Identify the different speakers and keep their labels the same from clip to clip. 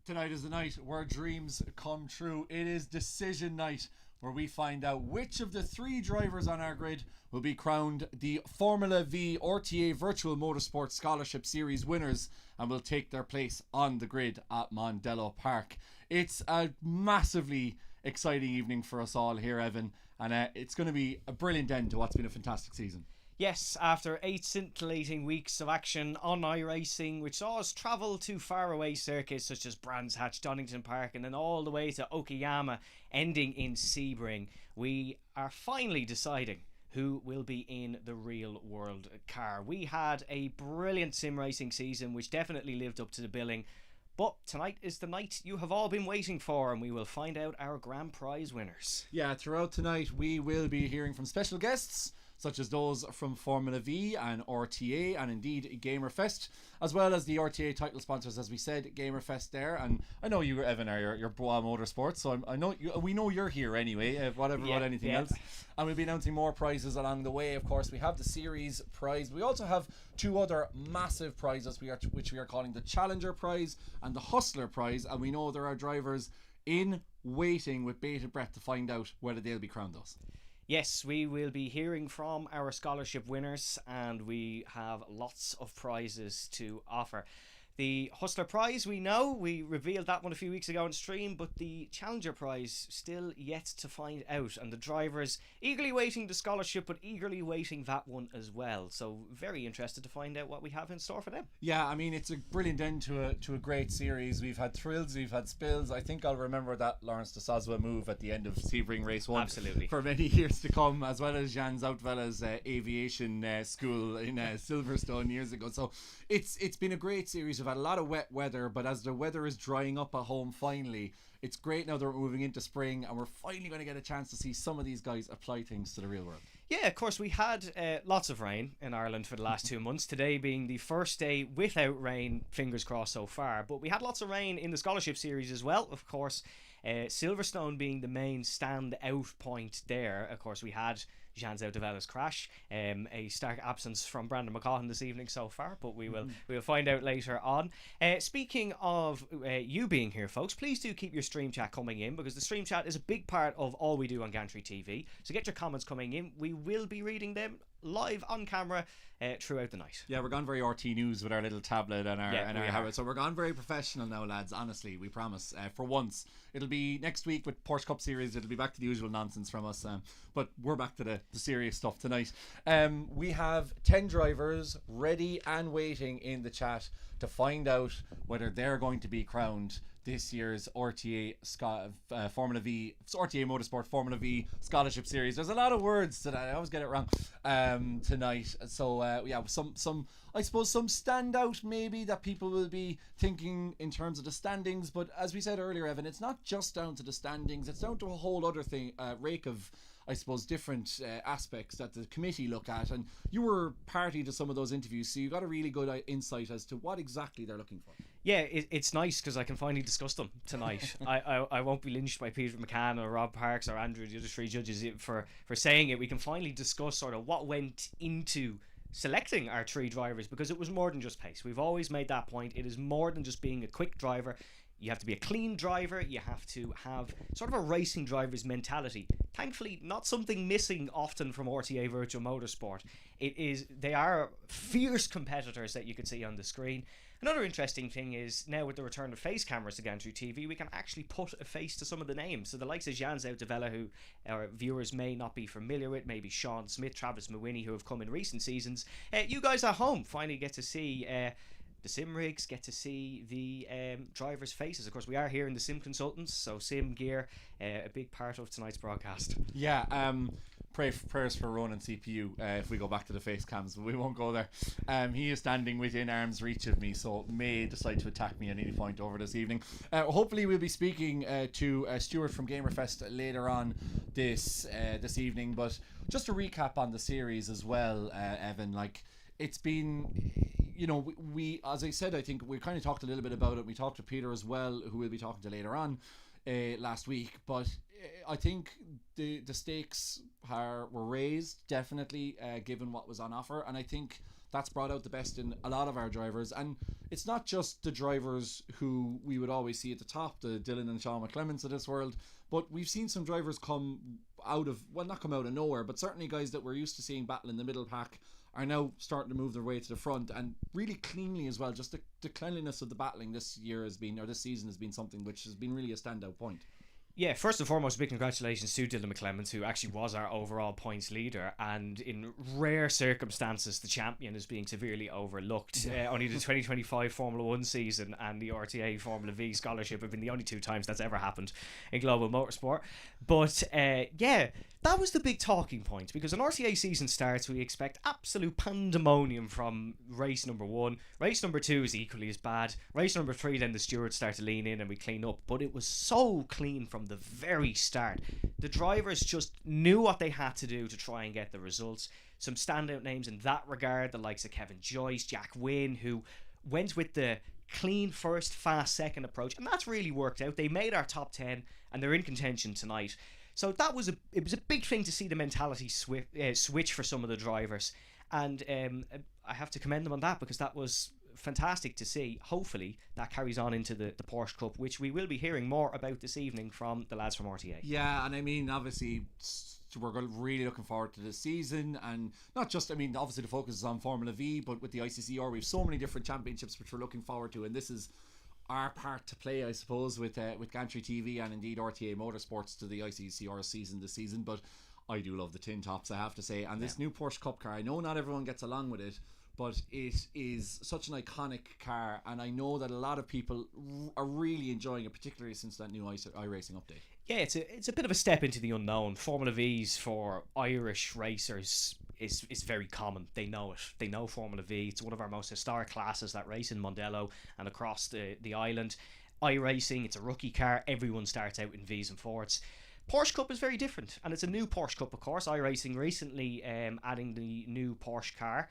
Speaker 1: Tonight is the night where dreams come true. It is decision night, where we find out which of the three drivers on our grid will be crowned the Formula V RTA Virtual Motorsport Scholarship Series winners and will take their place on the grid at Mondello Park. It's a massively exciting evening for us all here, Evan, and it's going to be a brilliant end to what's been a fantastic season.
Speaker 2: Yes, after 8 scintillating weeks of action on iRacing, which saw us travel to faraway circuits such as Brands Hatch, Donington Park, and then all the way to Okayama, ending in Sebring, we are finally deciding who will be in the real world car. We had a brilliant sim racing season, which definitely lived up to the billing. But tonight is the night you have all been waiting for, and we will find out our grand prize winners.
Speaker 1: Yeah, throughout tonight we will be hearing from special guests such as those from Formula V and RTA and indeed Gamerfest, as well as the RTA title sponsors, as we said, Gamerfest there. And I know you, Evan, are your Boa Motorsports, so I know we know you're here anyway, about anything else. And we'll be announcing more prizes along the way. Of course, we have the series prize. We also have two other massive prizes, which we are calling the Challenger Prize and the Hustler Prize. And we know there are drivers in waiting with bated breath to find out whether they'll be crowned those.
Speaker 2: Yes, we will be hearing from our scholarship winners, and we have lots of prizes to offer. The Hustler Prize, we revealed that one a few weeks ago on stream, but the Challenger Prize still yet to find out, and the drivers eagerly waiting the scholarship, but eagerly waiting that one as well. So very interested to find out what we have in store for them.
Speaker 1: Yeah, I mean, it's a brilliant end to a great series. We've had thrills, we've had spills. I think I'll remember that Lawrence de Sazwa move at the end of Sebring Race 1
Speaker 2: absolutely
Speaker 1: for many years to come, as well as Jan Zoutvela's aviation school in Silverstone years ago. So it's been a great series. We've had a lot of wet weather, but as the weather is drying up at home finally, it's great now that we're moving into spring and we're finally going to get a chance to see some of these guys apply things to the real world.
Speaker 2: Yeah, of course, we had lots of rain in Ireland for the last 2 months, today being the first day without rain, fingers crossed so far, but we had lots of rain in the scholarship series as well, of course. Silverstone being the main stand-out point there. Of course, we had Jean Zoutevela's crash, a stark absence from Brandon McCaughan this evening so far, but we'll find out later on. Speaking of you being here, folks, please do keep your stream chat coming in, because the stream chat is a big part of all we do on Gantry TV. So get your comments coming in. We will be reading them live on camera throughout the night.
Speaker 1: Yeah, we're gone very RT News with our little tablet and our habit. So we're gone very professional now, lads. Honestly, we promise. For once, it'll be next week with Porsche Cup Series. It'll be back to the usual nonsense from us. But we're back to the serious stuff tonight. We have 10 drivers ready and waiting in the chat to find out whether they're going to be crowned this year's RTA Formula V, RTA Motorsport Formula V Scholarship Series. There's a lot of words that I always get it wrong tonight. So some I suppose some standout maybe that people will be thinking in terms of the standings. But as we said earlier, Evan, it's not just down to the standings. It's down to a whole other thing, rake of, I suppose, different aspects that the committee look at, and you were party to some of those interviews, so you got a really good insight as to what exactly they're looking for.
Speaker 2: Yeah, it's nice because I can finally discuss them tonight. I won't be lynched by Peter McCann or Rob Parks or Andrew, the other three judges, for saying it. We can finally discuss sort of what went into selecting our three drivers, because it was more than just pace. We've always made that point. It is more than just being a quick driver. You have to be a clean driver. You have to have sort of a racing driver's mentality. Thankfully, not something missing often from RTA Virtual Motorsport. They are fierce competitors that you can see on the screen. Another interesting thing is, now with the return of face cameras to Gantry TV, we can actually put a face to some of the names. So the likes of Jan Zoutevela, who our viewers may not be familiar with, maybe Sean Smith, Travis Mawhinney, who have come in recent seasons. You guys at home finally get to see the sim rigs, get to see the drivers' faces. Of course, we are here in the sim consultants, so sim gear, a big part of tonight's broadcast.
Speaker 1: Yeah, prayers for Ronan CPU if we go back to the face cams, but we won't go there. He is standing within arm's reach of me, so may decide to attack me at any point over this evening. Hopefully we'll be speaking to Stuart from Gamerfest later on this evening, but just to recap on the series as well, Evan, like, it's been, you know, we as I said, I think we kind of talked a little bit about it. We talked to Peter as well, who we'll be talking to later on last week, but I think the stakes were raised, definitely, given what was on offer, and I think that's brought out the best in a lot of our drivers. And it's not just the drivers who we would always see at the top, the Dylan and Sean McClements of this world, but we've seen some drivers come out of, well, not come out of nowhere, but certainly guys that we're used to seeing battle in the middle pack are now starting to move their way to the front, and really cleanly as well. Just the cleanliness of the battling this year has been, or this season has been, something which has been really a standout point.
Speaker 2: Yeah, first and foremost, big congratulations to Dylan McClements, who actually was our overall points leader, and in rare circumstances the champion is being severely overlooked. Only the 2025 Formula 1 season and the RTA Formula V scholarship have been the only two times that's ever happened in global motorsport. But yeah, that was the big talking point, because an RTA season starts, we expect absolute pandemonium from race number 1. Race number 2 is equally as bad. Race number 3, then the stewards start to lean in and we clean up. But it was so clean from the very start. The drivers just knew what they had to do to try and get the results. Some standout names in that regard, the likes of Kevin Joyce, Jack Wynne, who went with the clean first, fast second approach, and that's really worked out. They made our top 10 and they're in contention tonight. So it was a big thing to see the mentality switch for some of the drivers, and I have to commend them on that, because that was fantastic to see. Hopefully that carries on into the Porsche Cup, which we will be hearing more about this evening from the lads from RTA.
Speaker 1: Yeah, and I mean, obviously we're really looking forward to this season, and not just, I mean, obviously the focus is on Formula V, but with the ICCR we have so many different championships which we're looking forward to, and this is our part to play, I suppose, with Gantry TV and indeed RTA Motorsports to the ICCR season this season. But I do love the tin tops, I have to say, and this new Porsche Cup car, I know not everyone gets along with it, but it is such an iconic car, and I know that a lot of people are really enjoying it, particularly since that new iRacing update.
Speaker 2: Yeah, it's a bit of a step into the unknown. Formula V's for Irish racers is very common. They know it. They know Formula V. It's one of our most historic classes that race in Mondello and across the island. iRacing, it's a rookie car. Everyone starts out in V's and Fords. Porsche Cup is very different, and it's a new Porsche Cup, of course. iRacing recently adding the new Porsche car.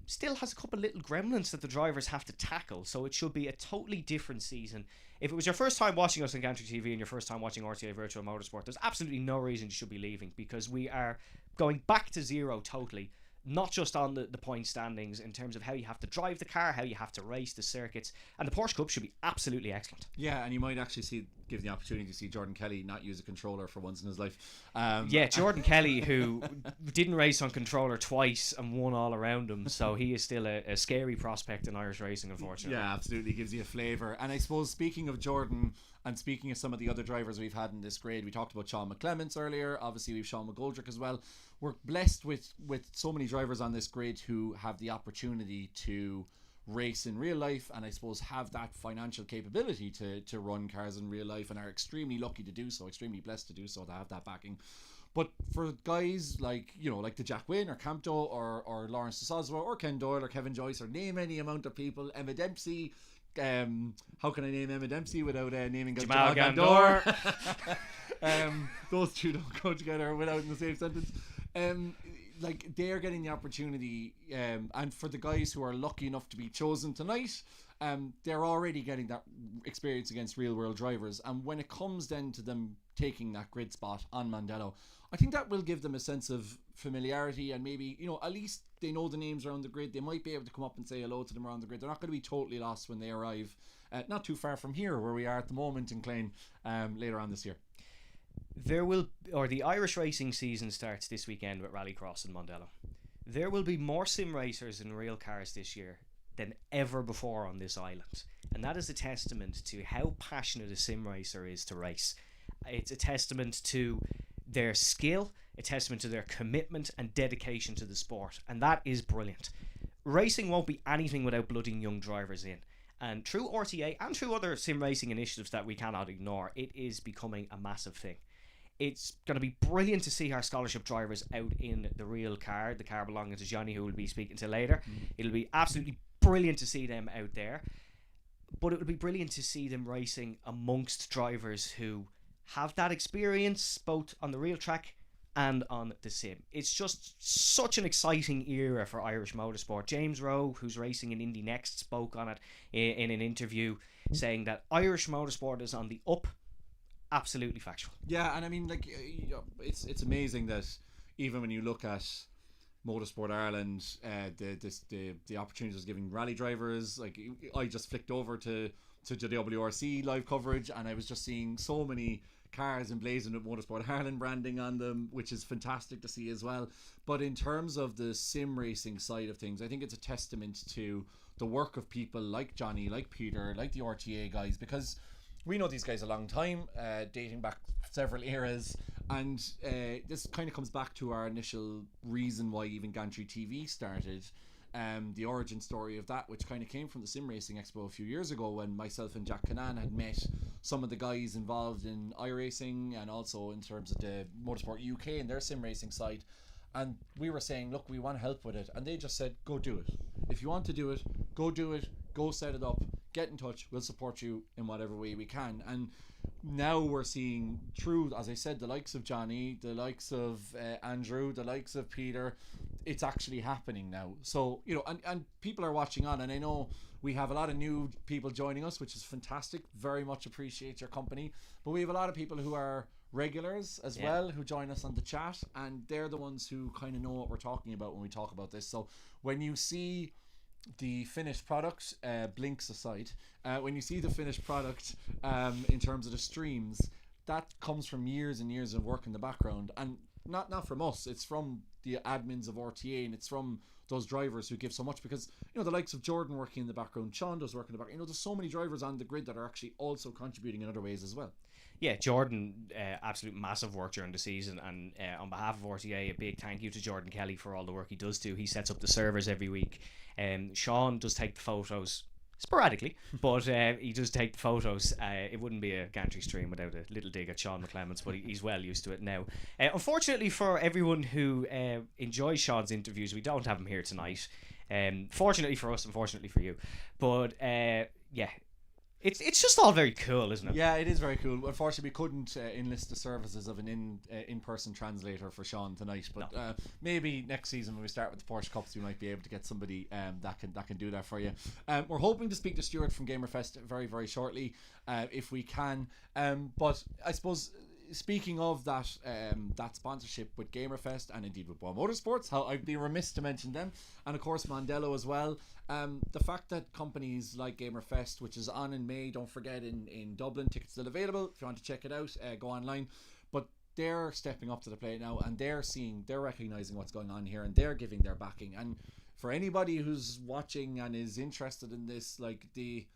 Speaker 2: Still has a couple of little gremlins that the drivers have to tackle, so it should be a totally different season. If it was your first time watching us on Gantry TV and your first time watching RTA Virtual Motorsport, there's absolutely no reason you should be leaving, because we are going back to zero totally, not just on the point standings in terms of how you have to drive the car, how you have to race the circuits, and the Porsche Cup should be absolutely excellent.
Speaker 1: Yeah, and you might actually give the opportunity to see Jordan Kelly not use a controller for once in his life.
Speaker 2: Yeah, Jordan Kelly, who didn't race on controller twice and won all around him, so he is still a scary prospect in Irish racing, unfortunately.
Speaker 1: Yeah, absolutely, gives you a flavour. And I suppose, speaking of Jordan, and speaking of some of the other drivers we've had in this grade, we talked about Sean McClements earlier, obviously we've Sean McGoldrick as well. We're blessed with so many drivers on this grade who have the opportunity to race in real life, and I suppose have that financial capability to run cars in real life, and are extremely lucky to do so, extremely blessed to do so, to have that backing. But for guys like, like the Jack Wynne or Campto or Lawrence de Soswa or Ken Doyle or Kevin Joyce, or name any amount of people, Emma Dempsey, how can I name Emma Dempsey without naming Jamal Gandor? Those two don't go together without in the same sentence. Like, they're getting the opportunity, and for the guys who are lucky enough to be chosen tonight, they're already getting that experience against real world drivers. And when it comes then to them taking that grid spot on Mondello, I think that will give them a sense of familiarity, and maybe, at least they know the names around the grid. They might be able to come up and say hello to them around the grid. They're not going to be totally lost when they arrive, not too far from here where we are at the moment in Clane, later on this year. The Irish racing season starts this weekend with Rallycross in Mondello. There will be more sim racers in real cars this year than ever before on this island, and that is a testament to how passionate a sim racer is to race. It's a testament to their skill, a testament to their commitment and dedication to the sport, and that is brilliant. Racing won't be anything without blooding young drivers in. And through RTA and through other sim racing initiatives that we cannot ignore, it is becoming a massive thing. It's going to be brilliant to see our scholarship drivers out in the real car, the car belonging to Johnny, who we'll be speaking to later. It'll be absolutely brilliant to see them out there. But it would be brilliant to see them racing amongst drivers who have that experience both on the real track and on the sim. It's just such an exciting era for Irish motorsport. James Rowe, who's racing in Indy Next, spoke on it in an interview, saying that Irish motorsport is on the up. Absolutely factual. Yeah, and I mean, like, it's amazing that even when you look at Motorsport Ireland, the opportunities was giving rally drivers. Like, I just flicked over to the WRC live coverage, and I was just seeing so many cars emblazoned with Motorsport Ireland branding on them, which is fantastic to see as well. But in terms of the sim racing side of things, I think it's a testament to the work of people like Johnny, like Peter, like the RTA guys, because we know these guys a long time, dating back several eras, and this kind of comes back to our initial reason why even Gantry TV started. The origin story of that, which kind of came from the Sim Racing Expo a few years ago, when myself and Jack Canan had met some of the guys involved in iRacing and also in terms of the Motorsport UK and their sim racing side. And we were saying, look, we want help with it. And they just said, go do it. If you want to do it, go set it up, get in touch, we'll support you in whatever way we can. And now we're seeing through, as I said, the likes of Johnny, the likes of Andrew, the likes of Peter. It's actually happening now. So, you know, and people are watching on, and I know we have a lot of new people joining us, which is fantastic. Very much appreciate your company. But we have a lot of people who are regulars as well, who join us on the chat, and they're the ones who kind of know what we're talking about when we talk about this. So when you see the finished product, blinks aside, when you see the finished product in terms of the streams, that comes from years and years of work in the background, and not from us. It's from the admins of RTA, and it's from those drivers who give so much, because, you know, the likes of Jordan working in the background, Sean does work in the background. You know, there's so many drivers on the grid that are actually also contributing in other ways as well.
Speaker 2: Yeah, Jordan, absolute massive work during the season, and on behalf of RTA, a big thank you to Jordan Kelly for all the work he does too. He sets up the servers every week. Sean does take the photos sporadically, but he does take the photos. It wouldn't be a Gantry stream without a little dig at Sean McClements, but he's well used to it now. Unfortunately for everyone who enjoys Sean's interviews, we don't have him here tonight. Fortunately for us, unfortunately for you. But yeah, it's just all very cool, isn't it?
Speaker 1: Yeah, it is very cool. Unfortunately, we couldn't enlist the services of an in-person translator for Sean tonight, but no. Maybe next season when we start with the Porsche Cups, we might be able to get somebody that can do that for you. We're hoping to speak to Stuart from Gamerfest very, very shortly, if we can. But I suppose, speaking of that that sponsorship with Gamerfest, and indeed with Boa Motorsports, how I'd be remiss to mention them, and of course Mondello as well. The fact that companies like Gamerfest, which is on in May, don't forget, in Dublin, tickets still available. If you want to check it out, go online. But they're stepping up to the plate now, and they're recognizing what's going on here, and they're giving their backing. And for anybody who's watching and is interested in this, like, the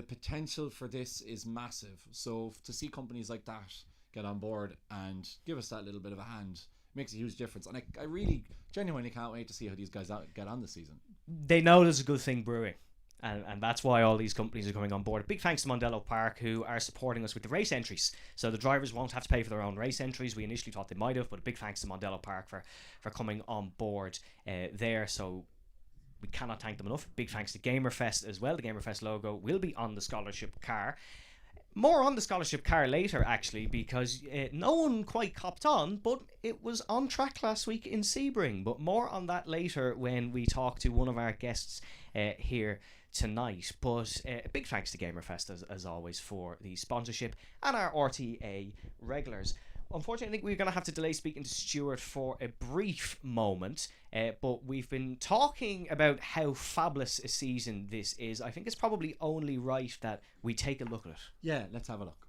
Speaker 1: potential for this is massive. So to see companies like that get on board and give us that little bit of a hand makes a huge difference. And I really genuinely can't wait to see how these guys get on this season.
Speaker 2: They know there's a good thing brewing, and that's why all these companies are coming on board. Big thanks to Mondello Park, who are supporting us with the race entries, so the drivers won't have to pay for their own race entries. We initially thought they might have, but a big thanks to Mondello Park for coming on board there. So we cannot thank them enough. Big thanks to Gamerfest as well. The Gamerfest logo will be on the scholarship car. More on the scholarship car later, actually, because no one quite copped on, but it was on track last week in Sebring. But more on that later when we talk to one of our guests here tonight. But a big thanks to Gamerfest, as always, for the sponsorship, and our RTA regulars. Unfortunately, I think we're going to have to delay speaking to Stuart for a brief moment, but we've been talking about how fabulous a season this is. I think it's probably only right that we take a look at it.
Speaker 1: Yeah, let's have a look.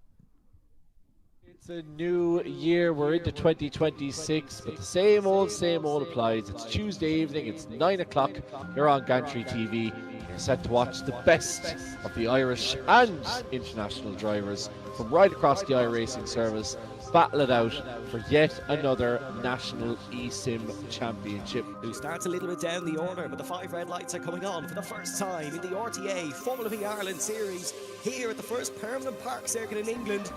Speaker 3: It's a new year, we're into 2026, but the same old applies. It's Tuesday evening, it's 9 o'clock, you're on Gantry TV, you're set to watch the best of the Irish and international drivers from right across the iRacing service battle it out for yet another national eSIM championship.
Speaker 4: Who starts a little bit down the order, but the 5 red lights are coming on for the first time in the RTA Formula V Ireland Series here at the first permanent park circuit in England.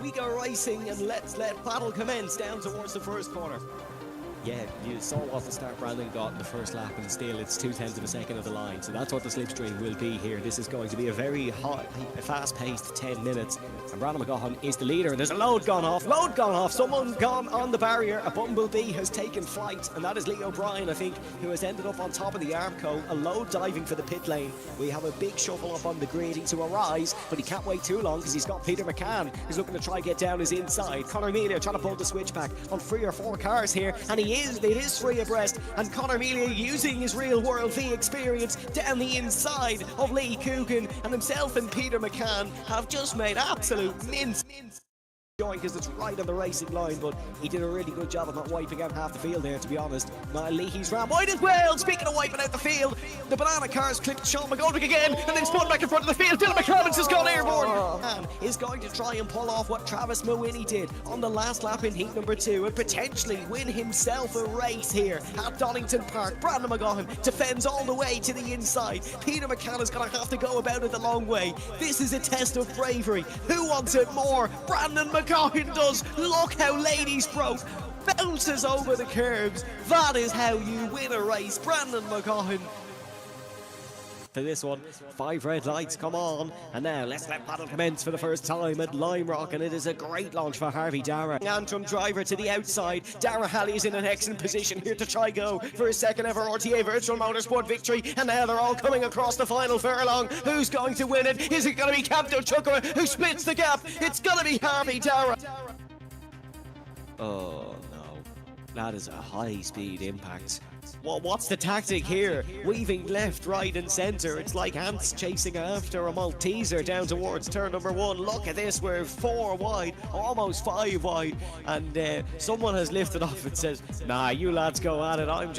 Speaker 4: We go racing, and let's let battle commence down towards the first corner. Yeah, you saw what the start Brandon got in the first lap, and still it's 0.2 of a second of the line. So that's what the slipstream will be here. This is going to be a very hot, fast-paced 10 minutes. And Brandon McGaughan is the leader, and there's a load gone off. Someone gone on the barrier. A bumblebee has taken flight, and that is Lee O'Brien, I think, who has ended up on top of the Armco. A load diving for the pit lane. We have a big shuffle up on the grid to arise, but he can't wait too long because he's got Peter McCann, who's looking to try get down his inside. Conor Miller trying to pull the switch back on 3 or 4 cars here, and he it is 3 abreast, and Conor Melia using his real world V experience down the inside of Lee Coogan, and himself and Peter McCann have just made absolute mince. Because it's right on the racing line, but he did a really good job of not wiping out half the field there, to be honest. Now Leahy's ran wide as well. Speaking of wiping out the field, the banana cars clipped Sean McGoldrick again, and then spun back in front of the field. Dylan McClements has gone airborne and is going to try and pull off what Travis Mawhinney did on the last lap in heat number 2 and potentially win himself a race here at Donington Park. Brandon McGowan defends all the way to the inside. Peter McCann is going to have to go about it the long way. This is a test of bravery. Who wants it more? Brandon McGowan does. Look how Ladies broke, bounces over the curbs. That is how you win a race. Brandon McGowan for this one. 5 red lights come on, and now let's let battle commence for the first time at Lime Rock, and it is a great launch for Harvey Dara. Antrim driver to the outside. Dara Halley is in an excellent position here to try go for his second ever RTA Virtual Motorsport victory, and now they're all coming across the final furlong. Who's going to win it? Is it going to be Captain Chukwa who splits the gap? It's going to be Harvey Dara. Oh no, that is a high speed impact. Well, what's the tactic here? Weaving left, right and centre. It's like ants chasing after a Malteser down towards turn number 1. Look at this, we're 4 wide, almost 5 wide, and someone has lifted off and says, nah, you lads go at it, I'm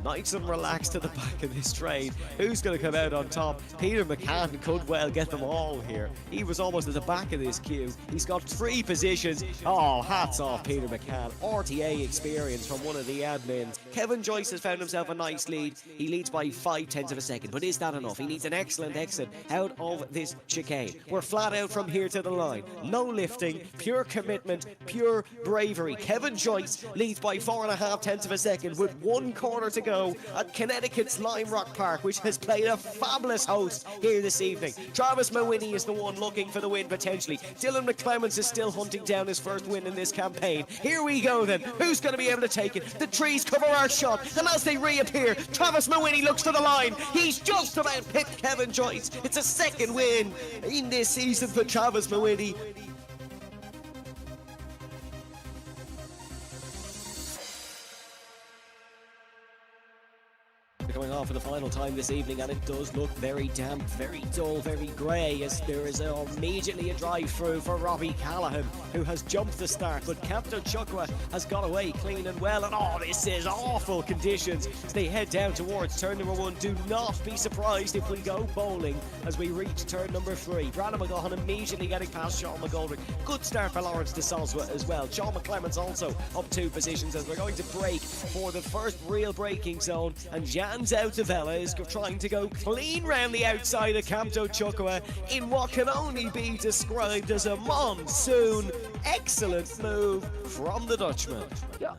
Speaker 4: nice and relaxed to the back of this train. Who's going to come out on top? Peter McCann could well get them all here. He was almost at the back of this queue. He's got 3 positions. Oh, hats off Peter McCann. RTA experience from one of the admins. Kevin Joyce has found himself a nice lead. He leads by 0.5 of a second, but is that enough? He needs an excellent exit out of this chicane. We're flat out from here to the line. No lifting, pure commitment, pure bravery. Kevin Joyce leads by 4.5 of a second with 1 corner to go at Connecticut's Lime Rock Park, which has played a fabulous host here this evening. Travis Mawhinney is the one looking for the win potentially. Dylan McClements is still hunting down his first win in this campaign. Here we go then. Who's going to be able to take it? The trees cover our shot, and as they reappear, Travis Mawhinney looks for the line. He's just about pipped Kevin Joyce. It's a second win in this season for Travis Mawhinney. Going on for the final time this evening, and it does look very damp, very dull, very grey, as there is immediately a drive through for Robbie Callaghan, who has jumped the start, but Captain Chukwa has got away clean and well, and oh, this is awful conditions as they head down towards turn number 1. Do not be surprised if we go bowling as we reach turn number 3. Brandon McGowan immediately getting past Sean McGoldrick. Good start for Lawrence de Soswa as well. Sean McClements also up 2 positions as we're going to break for the first real braking zone, and Jan Zoutavella is trying to go clean round the outside of Camto Chukwa in what can only be described as a monsoon excellent move from the Dutchman.
Speaker 3: Yeah,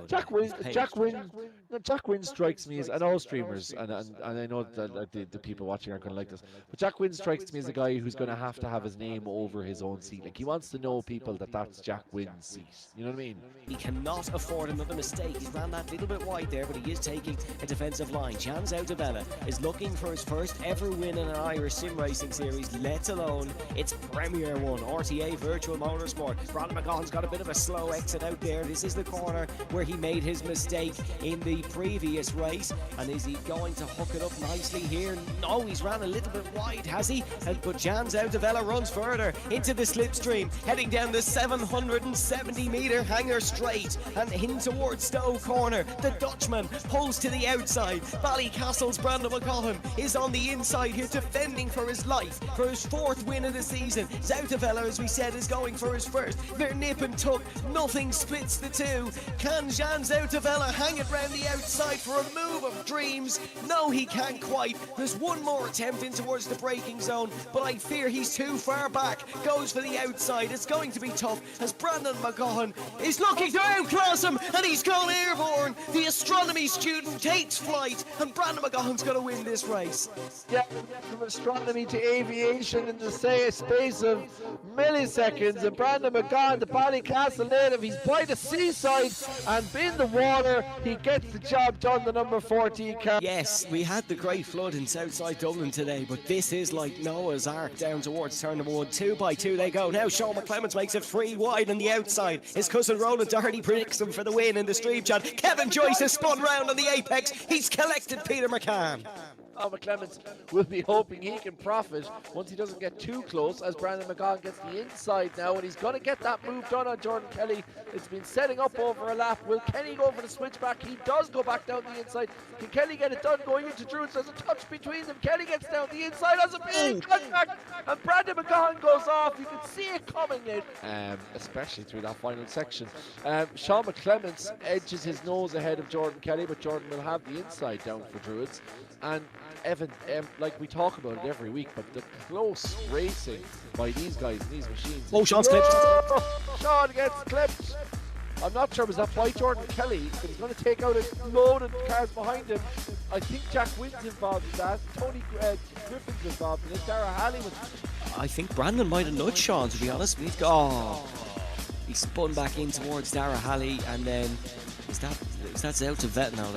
Speaker 3: Jack Wynn strikes me as, and all streamers, and I know that the people watching aren't going to like this, but Jack Wynn strikes me as a guy who's going to have his name over his own seat. Like, he wants to know people that that's Jack Wynn's seat. You know what I mean?
Speaker 4: He cannot afford another mistake. He's ran that little bit wide there, but he is taking a defensive line. Jan Zoutavella is looking for his first ever win in an Irish sim racing series, let alone its premier one, RTA Virtual Motorsport. Brandon McGowan's got a bit of a slow exit out there. This is the corner where he made his mistake in the previous race, and is he going to hook it up nicely here? No, he's ran a little bit wide, has he? But Jan Zoutavella runs further into the slipstream, heading down the 770 metre hanger straight and in towards Stowe Corner. The Dutchman pulls to the outside. Ballycastle's Brandon McCollum is on the inside here, defending for his life for his 4th win of the season. Zoutavella, as we said, is going for his first. They're nip and tuck, nothing splits the two. Can Jan Zoutavella hang it round the outside for a move of dreams? No, he can't quite. There's one more attempt in towards the braking zone, but I fear he's too far back. Goes for the outside. It's going to be tough as Brandon McGowan is looking to outclass him, and he's gone airborne. The astronomy student takes flight, and Brandon McGowan's going to win this race.
Speaker 3: Yeah, from astronomy to aviation in the space of milliseconds, and Brandon McGowan, the Ballycastle native, he's by the seaside, and and bin the water. He gets the job done, the number 14 car.
Speaker 4: Yes, we had the great flood in Southside Dublin today, but this is like Noah's Ark down towards turn number 1. 2 by 2 they go. Now Sean McClements makes it 3 wide on the outside. His cousin Roland Doherty predicts him for the win in the stream chat. Kevin Joyce has spun round on the apex. He's collected Peter McCann.
Speaker 3: Oh, McClements will be hoping he can profit once he doesn't get too close, as Brandon McCann gets the inside now, and he's going to get that move done on Jordan Kelly. It's been setting up over a lap. Will Kenny go for the switchback? He does go back down the inside. Can Kelly get it done going into Druids? There's a touch between them. Kelly gets down the inside, has a big contact, and Brandon McCann goes off. You can see it coming in, especially through that final section. Sean McClements edges his nose ahead of Jordan Kelly, but Jordan will have the inside down for Druids. And Evan, like we talk about it every week, but the close racing by these guys and these machines.
Speaker 4: Oh, Sean's clipped.
Speaker 3: Sean gets clipped. I'm not sure, was that by Jordan Kelly? But he's going to take out a load of cars behind him. I think Jack Wynn's involved in that. Tony Griffin's involved in it. Dara Halley was.
Speaker 4: I think Brandon might have nudged Sean, to be honest. He spun back in towards Dara Halley, and then that's out to vet now.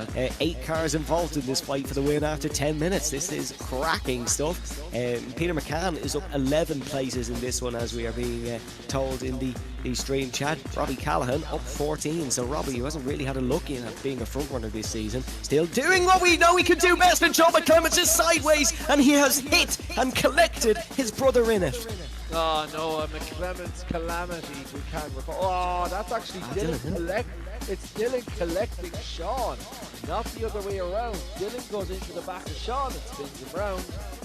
Speaker 4: 8 cars involved in this fight for the win after 10 minutes. This is cracking stuff. Peter McCann is up 11 places in this one, as we are being told in the stream chat. Robbie Callaghan up 14. So Robbie, who hasn't really had a look in at being a front runner this season, still doing what we know he can do best. And Joe McClements is sideways, and he has hit and collected his brother in it.
Speaker 3: Oh no, McClements calamity. We can't recall. Oh, that's actually Dylan It's Dylan collecting Sean, not the other way around. Dylan goes into the back of Sean and spins him round,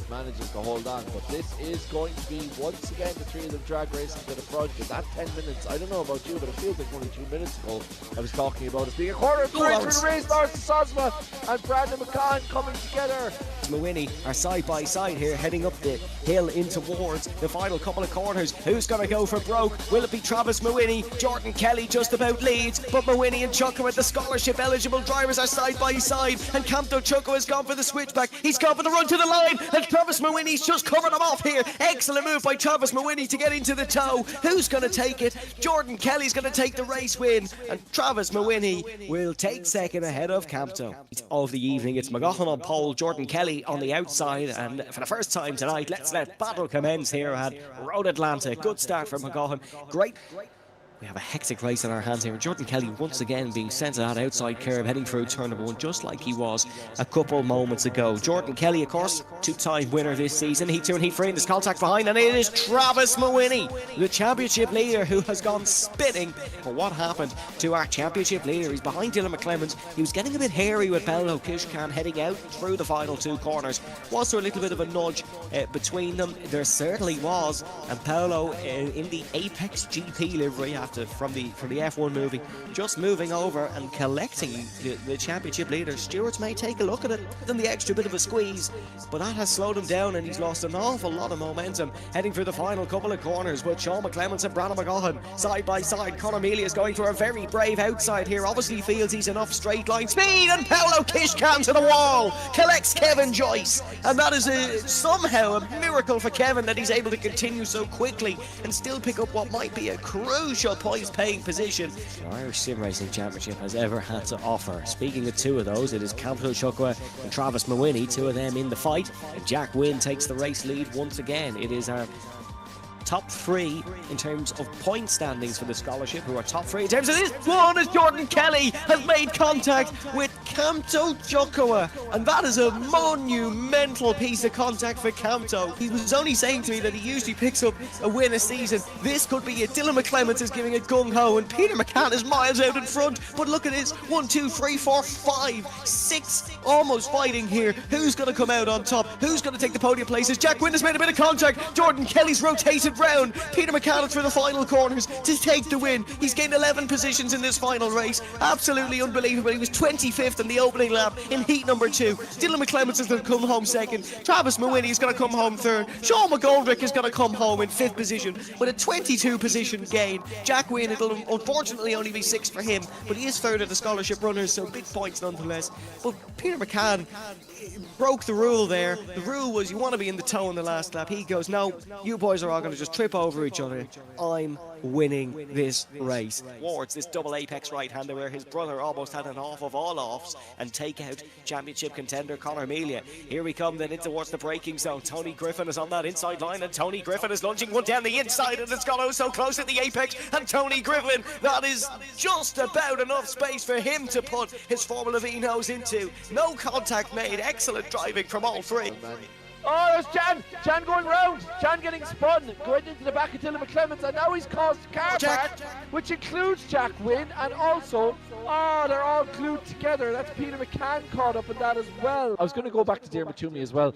Speaker 3: manages to hold on. But this is going to be, once again, the three of them drag racing to the front. Because that 10 minutes, I don't know about you, but it feels like only 2 minutes ago I was talking about it being a quarter through the race. Lawrence Sosma and Brandon McCann coming together.
Speaker 4: Mawhinney are side by side here, heading up the hill in towards the final couple of corners. Who's going to go for broke? Will it be Travis Mawhinney? Jordan Kelly just about leads, but Mawhinney and Chucko, the scholarship eligible drivers, are side by side, and Campto Chucko has gone for the switchback. He's gone for the run to the line, and Travis Mawhinney's just covered him off here. Excellent move by Travis Mawhinney to get into the toe. Who's going to take it? Jordan Kelly's going to take the race win, and Travis Mawhinney will take second ahead of Campto. Of the evening, it's McGaughan on pole, Jordan Kelly on the outside, and for the first time tonight, let's let battle commence here at Road Atlanta. Good start for McGaughan. Great. We have a hectic race in our hands here. Jordan Kelly once again being sent to that outside curve, heading through turn number 1, just like he was a couple moments ago. Jordan Kelly, of course, 2-time winner this season. Heat 2 and Heat 3, and there's contact behind, and it is Travis Mawhinney, the championship leader, who has gone spitting for what happened to our championship leader. He's behind Dylan McClements. He was getting a bit hairy with Paolo Kishkan heading out through the final 2 corners. Was there a little bit of a nudge between them? There certainly was, and Paolo in the Apex GP livery from the F1 movie, just moving over and collecting the championship leader. Stewart's may take a look at it, then the extra bit of a squeeze, but that has slowed him down, and he's lost an awful lot of momentum heading through the final couple of corners. But Sean McClements and Brandon McGaughan side by side. Conor Mealy is going for a very brave outside here. Obviously feels he's enough straight line speed, and Paolo Kishkan to the wall collects Kevin Joyce, and that is somehow a miracle for Kevin that he's able to continue so quickly and still pick up what might be a crucial points-paying position the Irish Sim Racing Championship has ever had to offer. Speaking of 2 of those, it is Campbell Chuckwa and Travis Mawhinney, 2 of them in the fight, and Jack Wynn takes the race lead once again. It is our top 3 in terms of point standings for the scholarship, who are top 3 in terms of this one, as Jordan Kelly has made contact with Campto Chuckwa, and that is a monumental piece of contact for Campto. He was only saying to me that he usually picks up a win a season. This could be it. Dylan McClements is giving it gung-ho, and Peter McCann is miles out in front, but look at this, 1, 2, 3, 4, 5, 6 almost fighting here. Who's going to come out on top? Who's going to take the podium places? Jack Wynn has made a bit of contact. Jordan Kelly's rotated round. Peter McCann through the final corners to take the win. He's gained 11 positions in this final race. Absolutely unbelievable. He was 25th in the opening lap in heat number 2. Dylan McClements is going to come home second. Travis Mawhinney is going to come home third. Sean McGoldrick is going to come home in 5th position with a 22 position gain. Jack Wynn, it'll unfortunately only be 6th for him, but he is third of the scholarship runners, so big points nonetheless. But Peter McCann broke the rule there. The rule was you want to be in the toe in the last lap. He goes, no, you boys are all going to just trip over each other. I'm winning this race. Towards this double apex right-hander where his brother almost had an off of all offs and take out championship contender Conor Melia. Here we come then in towards the braking zone. Tony Griffin is on that inside line, and Tony Griffin is lunging one down the inside, and it's gone oh so close at the apex, and Tony Griffin, that is just about enough space for him to put his Formula V nose into. No contact made. Excellent driving from all three.
Speaker 3: Oh, there's Jan! Jan going round! Jan getting spun, going into the back of Dylan McClemens, and now he's caused a car crash, which includes Jack Wynn, and also, they're all glued together. That's Peter McCann caught up in that as well. I was going to go back to Diarmid Toomey as well.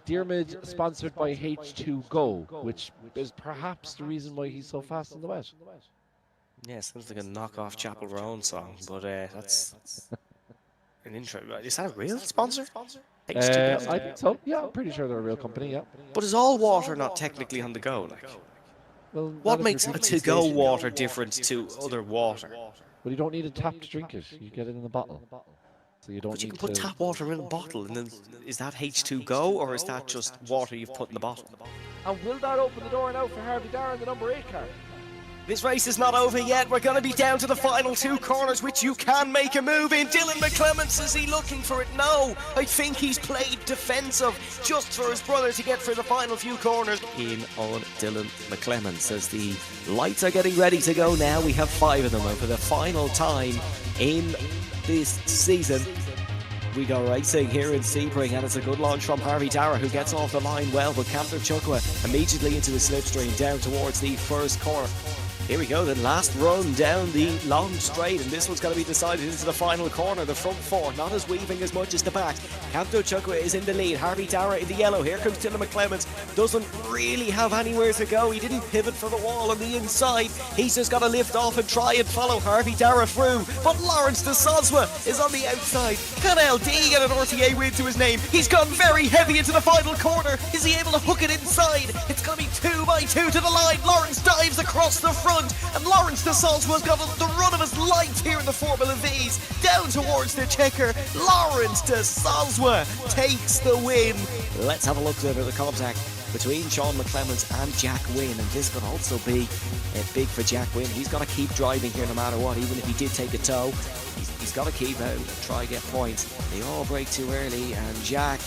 Speaker 3: Diarmid sponsored by H2Go, which is perhaps the reason why he's so fast in the wet.
Speaker 4: Yeah, sounds like a knockoff Chapel Roan song, but that's an intro. Is that a real sponsor?
Speaker 3: I think so. Yeah, I'm pretty sure they're a real company. Yeah.
Speaker 4: But is all water not technically on the go? Like,
Speaker 3: well,
Speaker 4: what makes a to-go water different to other water?
Speaker 3: Well, you don't need a tap to drink it. You get it in the bottle. So you don't.
Speaker 4: But you can put tap water in a bottle, and then is that H2Go or is that just water you've put in the bottle?
Speaker 3: And will that open the door now for Harvey Darren, the number 8 car?
Speaker 4: This race is not over yet. We're going to be down to the final 2 corners, which you can make a move in. Dylan McClemens, is he looking for it? No, I think he's played defensive just for his brother to get for the final few corners. In on Dylan McClemens as the lights are getting ready to go now. We have 5 of them, and for the final time in this season, we go racing here in Sebring, and it's a good launch from Harvey Dara, who gets off the line well, but Captain Chukwa immediately into his slipstream down towards the first corner. Here we go, then last run down the long straight, and this one's going to be decided into the final corner. The front 4 not as weaving as much as the back. Kamto Chukwa is in the lead, Harvey Dara in the yellow. Here comes Dylan McClemens, doesn't really have anywhere to go. He didn't pivot for the wall on the inside. He's just got to lift off and try and follow Harvey Dara through. But Lawrence de Soswa is on the outside. Can LD get an RTA win to his name? He's gone very heavy into the final corner. Is he able to hook it inside? It's going to be 2 by 2 to the line. Lawrence dives across the front, and Lawrence de Soswa's got the run of his life here in the Formula V's. Down towards the checker, Lawrence de Soswa takes the win. Let's have a look at the contact between Sean McClemens and Jack Wynn, and this could also be big for Jack Wynn. He's got to keep driving here no matter what, even if he did take a tow. He's got to keep out and try to get points. They all break too early, and Jack,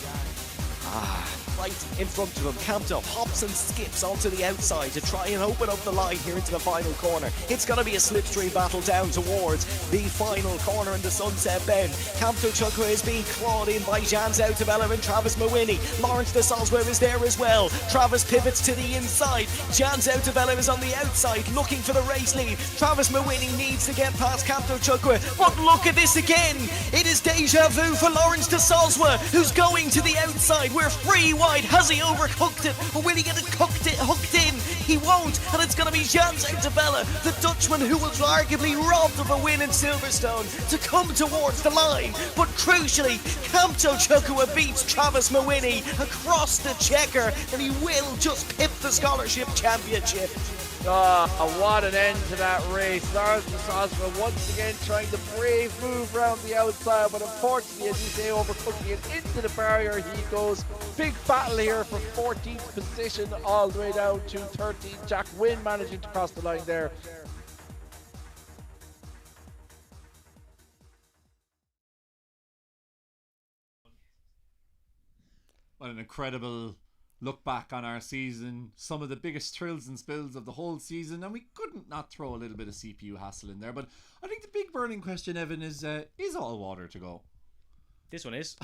Speaker 4: right in front of him, Campto hops and skips onto the outside to try and open up the line here into the final corner. It's going to be a slipstream battle down towards the final corner in the Sunset Bend. Campto Chukwa is being clawed in by Jan Zoutabella and Travis Mawini. Lawrence de Soswa is there as well. Travis pivots to the inside. Jan Zoutabella is on the outside looking for the race lead. Travis Mawini needs to get past Campto Chukwa. But look at this again. It is deja vu for Lawrence de Soswa, who's going to the outside. We're free wide. Has he overcooked it, or will he get it hooked in? He won't, and it's going to be Jan Zoutabella, the Dutchman who was arguably robbed of a win in Silverstone, to come towards the line. But crucially, Kamto Chukwa beats Travis Mawini across the checker, and he will just pip the scholarship championship.
Speaker 3: What an end to that race. Lawrence de Soswa once again trying the brave move around the outside, but unfortunately, as you say, overcooking it into the barrier he goes. Big battle here for 14th position all the way down to 13th. Jack Wynn managing to cross the line there.
Speaker 1: What an incredible look back on our season, some of the biggest thrills and spills of the whole season, and we couldn't not throw a little bit of CPU hassle in there. But I think the big burning question, Evan, is all water to go?
Speaker 2: This one is.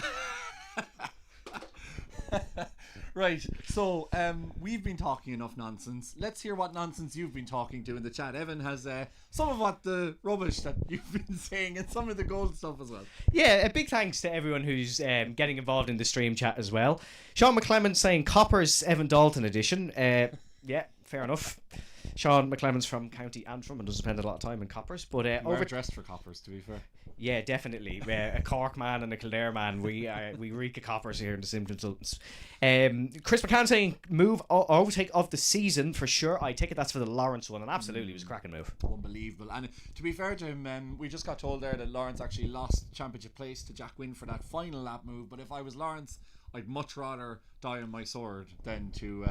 Speaker 1: Right, so we've been talking enough nonsense. Let's hear what nonsense you've been talking to in the chat. Evan has some of what the rubbish that you've been saying, and some of the gold stuff as well.
Speaker 2: Yeah, a big thanks to everyone who's getting involved in the stream chat as well. Sean McClemens saying Coppers Evan Dalton edition. Yeah, fair enough. Sean McClemens from County Antrim and doesn't spend a lot of time in Coppers, but
Speaker 1: dressed for Coppers, to be fair.
Speaker 2: Yeah, definitely. A Cork man and a Kildare man. We reek of Coppers here in the Sim Consultants. Chris McCann saying move overtake of the season for sure. I take it that's for the Lawrence one, and absolutely it was a cracking move.
Speaker 1: Unbelievable. And to be fair to him, we just got told there that Lawrence actually lost championship place to Jack Wynn for that final lap move. But if I was Lawrence, I'd much rather die on my sword than to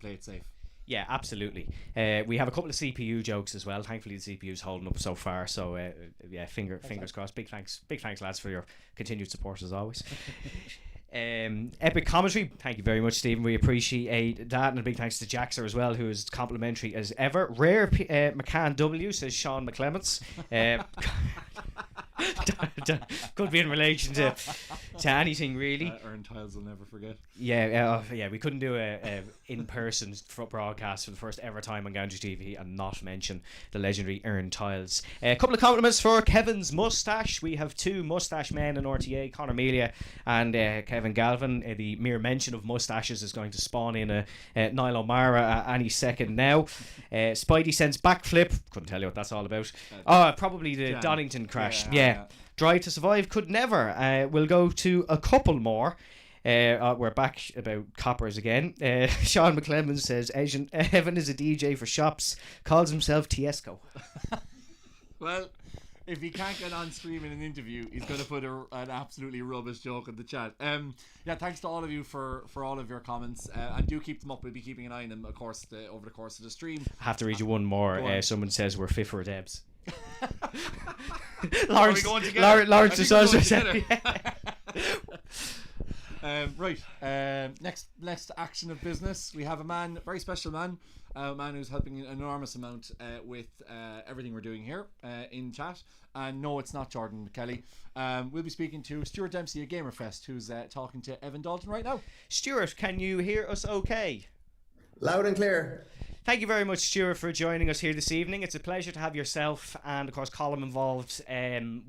Speaker 1: play it safe.
Speaker 2: Yeah, absolutely. We have a couple of CPU jokes as well. Thankfully, the CPU's holding up so far. So yeah, fingers crossed. Big thanks, lads, for your continued support as always. Epic commentary, thank you very much, Stephen. We appreciate that, and a big thanks to Jaxer as well, who is complimentary as ever. Rare McCann W, says Sean McClements. Could be in relation to anything really.
Speaker 1: Earn Tiles will never forget.
Speaker 2: Yeah, we couldn't do a in-person broadcast for the first ever time on Gantry TV and not mention the legendary Earn Tiles. A couple of compliments for Kevin's moustache. We have two moustache men in RTA, Conor Melia and Kevin Galvin. The mere mention of moustaches is going to spawn in a Niall O'Mara any second now. Spidey sends backflip. Couldn't tell you what that's all about. Probably the Donington crash. Yeah. Drive to Survive could never. We'll go to a couple more. We're back about coppers again. Sean McClemmons says Evan is a DJ for shops, calls himself Tiesco.
Speaker 1: Well, if he can't get on stream in an interview, he's going to put an absolutely rubbish joke in the chat. Thanks to all of you for all of your comments, and do keep them up. We'll be keeping an eye on them, of course, over the course of the stream.
Speaker 2: I have to read you one more. Someone says we're fit for Debs. Lawrence is also said.
Speaker 1: Right. Next action of business. We have a very special man, a man who's helping an enormous amount with everything we're doing here in chat. And no, it's not Jordan Kelly. We'll be speaking to Stuart Dempsey at Gamerfest, who's talking to Evan Dalton right now.
Speaker 2: Stuart, can you hear us okay?
Speaker 5: Loud and clear.
Speaker 2: Thank you very much, Stuart, for joining us here this evening. It's a pleasure to have yourself and, of course, Colin involved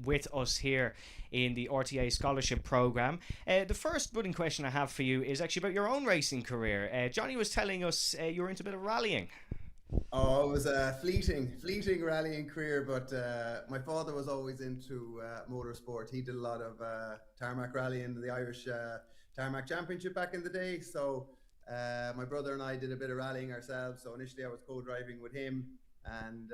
Speaker 2: with us here in the RTA Scholarship Programme. The first budding question I have for you is actually about your own racing career. Johnny was telling us you were into a bit of rallying.
Speaker 5: Oh, it was a fleeting rallying career, but my father was always into motorsport. He did a lot of tarmac rallying, the Irish Tarmac Championship back in the day, so my brother and I did a bit of rallying ourselves. So initially I was co-driving with him and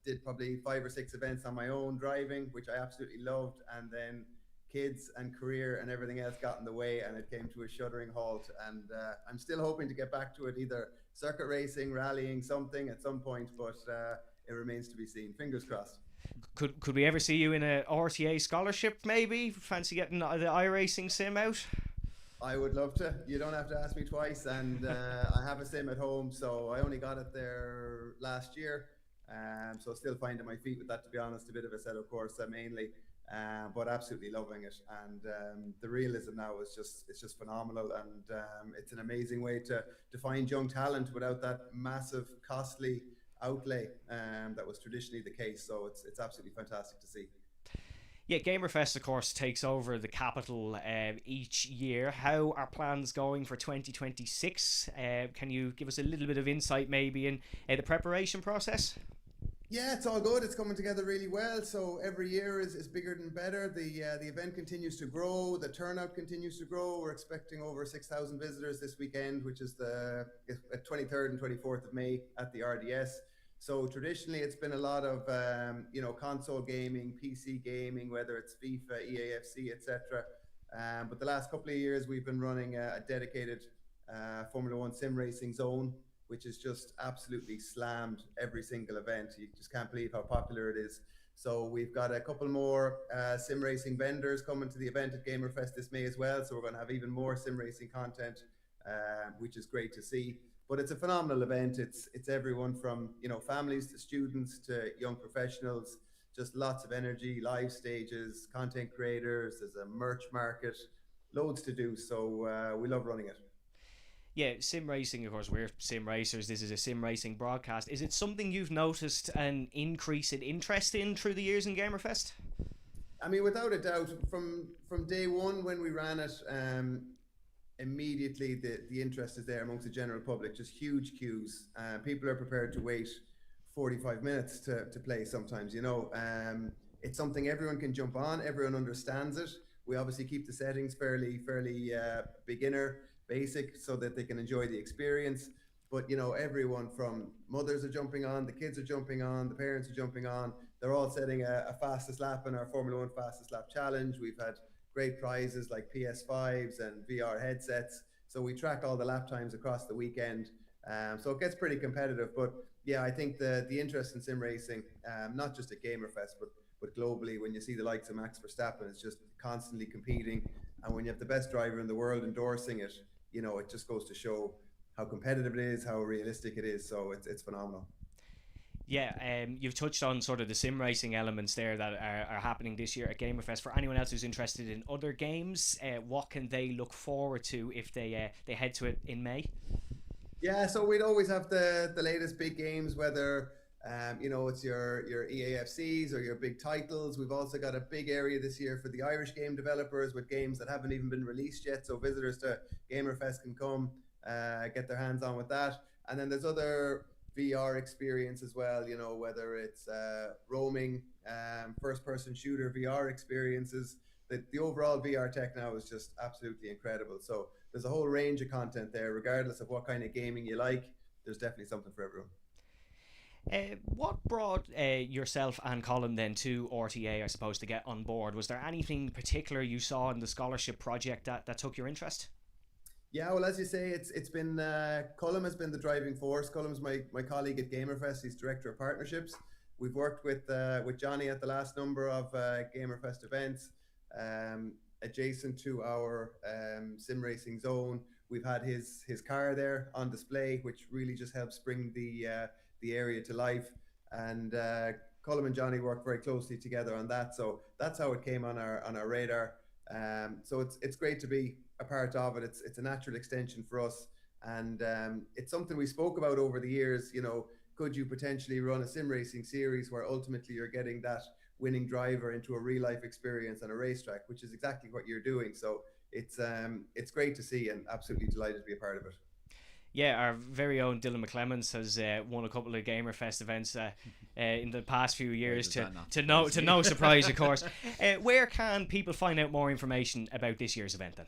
Speaker 5: did probably 5 or 6 events on my own driving, which I absolutely loved. And then kids and career and everything else got in the way, and it came to a shuddering halt. And I'm still hoping to get back to it, either circuit racing, rallying, something at some point, but it remains to be seen. Fingers crossed.
Speaker 2: Could we ever see you in a RTA scholarship maybe? Fancy getting the iRacing sim out?
Speaker 5: I would love to. You don't have to ask me twice, and I have a sim at home, so I only got it there last year, so still finding my feet with that, to be honest. A bit of a setup course mainly, but absolutely loving it. And the realism now is just phenomenal, and it's an amazing way to find young talent without that massive costly outlay that was traditionally the case. So it's absolutely fantastic to see.
Speaker 2: Yeah, Gamerfest, of course, takes over the capital each year. How are plans going for 2026? Can you give us a little bit of insight maybe in the preparation process?
Speaker 5: Yeah, it's all good. It's coming together really well. So every year is bigger and better. The event continues to grow. The turnout continues to grow. We're expecting over 6,000 visitors this weekend, which is the 23rd and 24th of May at the RDS. So traditionally, it's been a lot of console gaming, PC gaming, whether it's FIFA, EAFC, etc. But the last couple of years, we've been running a dedicated Formula One sim racing zone, which is just absolutely slammed every single event. You just can't believe how popular it is. So we've got a couple more sim racing vendors coming to the event at Gamerfest this May as well. So we're going to have even more sim racing content, which is great to see. But it's a phenomenal event. It's everyone from families to students to young professionals. Just lots of energy, live stages, content creators. There's a merch market, loads to do. So we love running it.
Speaker 2: Yeah, sim racing, of course, we're sim racers. This is a sim racing broadcast. Is it something you've noticed an increase in interest in through the years in Gamerfest?
Speaker 5: I mean, without a doubt, from day one when we ran it, immediately the interest is there amongst the general public. Just huge queues. People are prepared to wait 45 minutes to play sometimes. It's something everyone can jump on. Everyone understands it. We obviously keep the settings fairly beginner, basic, so that they can enjoy the experience. But everyone from mothers are jumping on, the kids are jumping on, the parents are jumping on. They're all setting a fastest lap in our Formula One fastest lap challenge. We've had great prizes like PS5s and VR headsets. So we track all the lap times across the weekend. So it gets pretty competitive. But yeah, I think the interest in sim racing, not just at Gamerfest, but globally, when you see the likes of Max Verstappen, it's just constantly competing. And when you have the best driver in the world endorsing it, it just goes to show how competitive it is, how realistic it is. So it's phenomenal.
Speaker 2: Yeah, you've touched on sort of the sim racing elements there that are happening this year at Gamerfest. For anyone else who's interested in other games, what can they look forward to if they head to it in May?
Speaker 5: Yeah, so we'd always have the latest big games, whether it's your EAFCs or your big titles. We've also got a big area this year for the Irish game developers with games that haven't even been released yet. So visitors to Gamerfest can come get their hands on with that. And then there's other VR experience as well, whether it's roaming, first-person shooter VR experiences. The overall VR tech now is just absolutely incredible. So there's a whole range of content there, regardless of what kind of gaming you like. There's definitely something for everyone.
Speaker 2: What brought yourself and Colin then to RTA, I suppose, to get on board? Was there anything particular you saw in the scholarship project that took your interest?
Speaker 5: Yeah, well, as you say, it's been Colin has been the driving force. Colin's my colleague at Gamerfest. He's director of partnerships. We've worked with Johnny at the last number of Gamerfest events, adjacent to our sim racing zone. We've had his car there on display, which really just helps bring the area to life. And Colin and Johnny work very closely together on that. So that's how it came on our radar. So it's great to be a part of it. It's a natural extension for us, and it's something we spoke about over the years. Could you potentially run a sim racing series where ultimately you're getting that winning driver into a real life experience on a racetrack, which is exactly what you're doing. So it's great to see, and absolutely delighted to be a part of it.
Speaker 2: Yeah, our very own Dylan McClemens has won a couple of Gamerfest events in the past few years, to no surprise, of course. Where can people find out more information about this year's event then?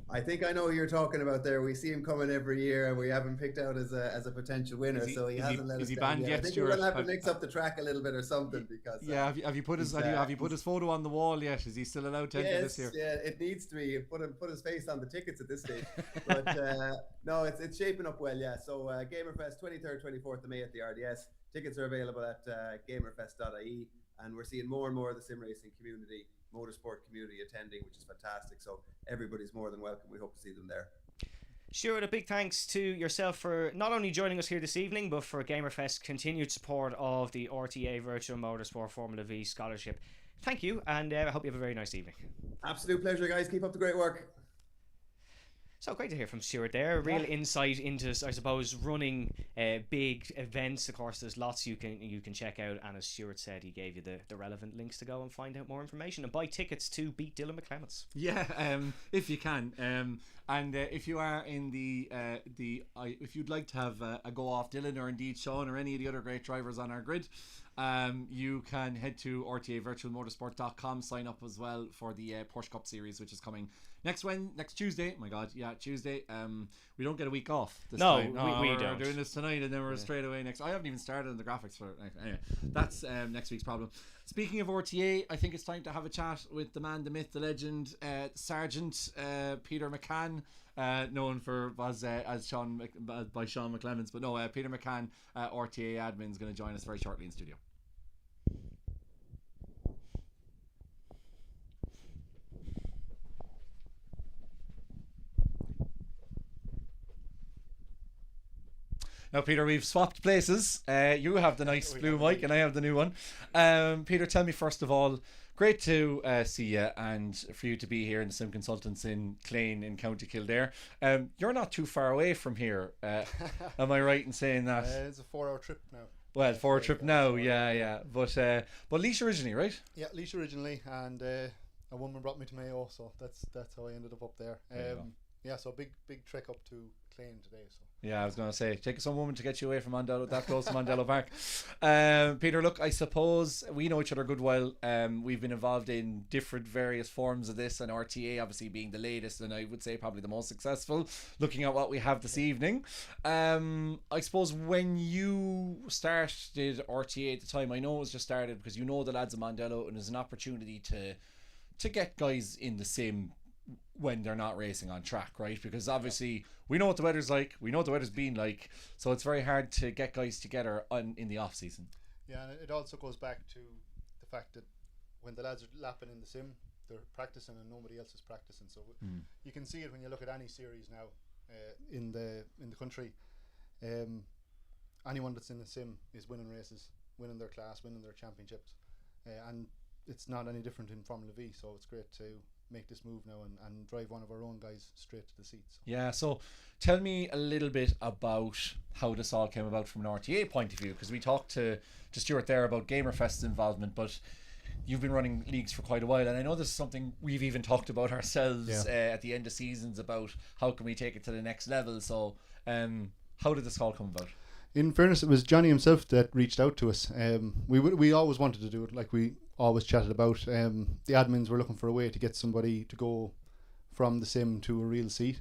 Speaker 5: I think I know who you're talking about there. We see him coming every year, and we have him picked out as a potential winner. So he hasn't let us down yet. I think we're gonna have to mix up the track a little bit or something, because
Speaker 1: have you put his photo on the wall yet? Is he still allowed to enter this year?
Speaker 5: Yeah, it needs to be. Put his face on the tickets at this stage. But no, it's shaping up well. Yeah. So Gamerfest 23rd, 24th of May at the RDS. Tickets are available at gamerfest.ie, and we're seeing more and more of the sim racing community, motorsport community attending, which is fantastic. So everybody's more than welcome. We hope to see them there.
Speaker 2: Stuart, a big thanks to yourself for not only joining us here this evening, but for Gamerfest's continued support of the RTA Virtual Motorsport Formula V Scholarship. Thank you, and I hope you have a very nice evening.
Speaker 5: Absolute pleasure, guys. Keep up the great work.
Speaker 2: So great to hear from Stuart there. Real insight into, I suppose, running big events. Of course, there's lots you can check out, and as Stuart said, he gave you the relevant links to go and find out more information and buy tickets to beat Dylan McClemens.
Speaker 1: Yeah, if you can, and if you are in if you'd like to have a go off Dylan, or indeed Sean, or any of the other great drivers on our grid, you can head to rtavirtualmotorsport.com, sign up as well for the Porsche Cup Series, which is coming next Tuesday. Oh my God, yeah, Tuesday. We don't get a week off this time. No, we don't. We're doing this tonight, and then we're straight away next. I haven't even started on the graphics for it. Anyway, that's next week's problem. Speaking of RTA, I think it's time to have a chat with the man, the myth, the legend, Sergeant Peter McCann, known for by Sean McClemens, but no, Peter McCann, RTA admin, is going to join us very shortly in studio. Now, Peter, we've swapped places. You have the nice blue mic, and I have the new one. Peter, tell me first of all, great to see you, and for you to be here in the Sim Consultants in Clane in County Kildare. You're not too far away from here. Am I right in saying that?
Speaker 6: It's a 4-hour trip now.
Speaker 1: Well, 4-hour trip now, yeah. But Laois originally, right?
Speaker 6: Yeah, Laois originally, and a woman brought me to Mayo, so that's how I ended up there. Yeah, so big trek up to Clane today. So. Yeah,
Speaker 1: I was going to say, take some woman to get you away from Mondello, that close to Mondello Park. Peter, look, I suppose we know each other a good while. We've been involved in different various forms of this, and RTA obviously being the latest, and I would say probably the most successful, looking at what we have this evening. I suppose when you started RTA at the time, I know it was just started because you know the lads of Mondello, and there's an opportunity to get guys in the sim when they're not racing on track, right? Because obviously we know what the weather's like, we know what the weather's been like, so it's very hard to get guys together in the off season.
Speaker 6: Yeah, and it also goes back to the fact that when the lads are lapping in the sim, they're practicing and nobody else is practicing. So you can see it when you look at any series now in the country. Anyone that's in the sim is winning races, winning their class, winning their championships, and it's not any different in Formula V. So it's great to make this move now and drive one of our own guys straight to the seats.
Speaker 1: Yeah, so tell me a little bit about how this all came about from an RTA point of view, because we talked to Stuart there about Gamerfest's involvement, but you've been running leagues for quite a while, and I know this is something we've even talked about ourselves at the end of seasons, about how can we take it to the next level. So how did this all come about?
Speaker 6: In fairness, it was Johnny himself that reached out to us. We always wanted to do it, like we always chatted about. The admins were looking for a way to get somebody to go from the sim to a real seat,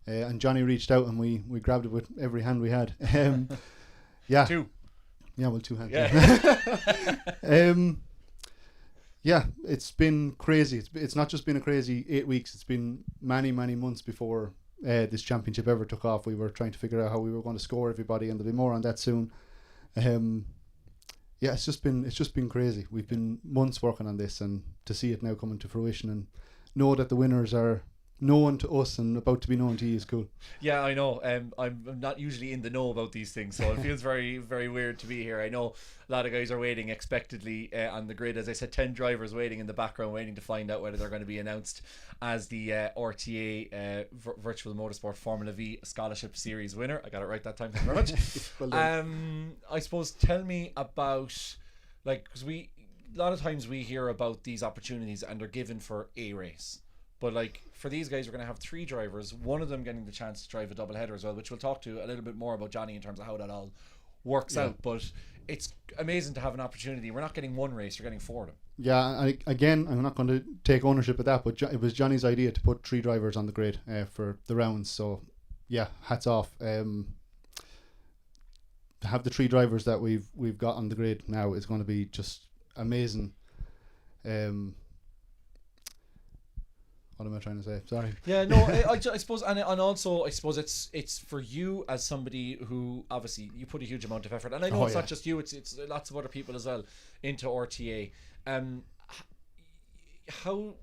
Speaker 6: and Johnny reached out, and we grabbed it with every hand we had. Yeah,
Speaker 1: two
Speaker 6: hands.
Speaker 1: Yeah.
Speaker 6: Yeah, it's been crazy. It's not just been a crazy 8 weeks. It's been many months before this championship ever took off. We were trying to figure out how we were going to score everybody, and there'll be more on that soon. Yeah, it's just been crazy. We've been months working on this, and to see it now coming to fruition and know that the winners are known to us and about to be known to you is cool.
Speaker 1: Yeah, I know. I'm not usually in the know about these things, so it feels very, very weird to be here. I know a lot of guys are waiting expectantly on the grid. As I said, 10 drivers waiting in the background, waiting to find out whether they're going to be announced as the RTA Virtual Motorsport Formula V Scholarship Series winner. I got it right that time. Thank you very much.
Speaker 6: Well done.
Speaker 1: I suppose, tell me about, like, because a lot of times we hear about these opportunities and they're given for a race. But like for these guys, we're going to have 3 drivers, one of them getting the chance to drive a double header as well, which we'll talk to a little bit more about Johnny in terms of how that all works out. But it's amazing to have an opportunity. We're not getting one race, you're getting 4 of them.
Speaker 6: Yeah, again, I'm not going to take ownership of that, but it was Johnny's idea to put 3 drivers on the grid for the rounds. So yeah, hats off. To have the 3 drivers that we've got on the grid now is going to be just amazing. What am I trying to say? Sorry.
Speaker 1: Yeah, no, I suppose, and also I suppose it's for you as somebody who obviously you put a huge amount of effort, and I know it's not just you; it's lots of other people as well into RTA. How,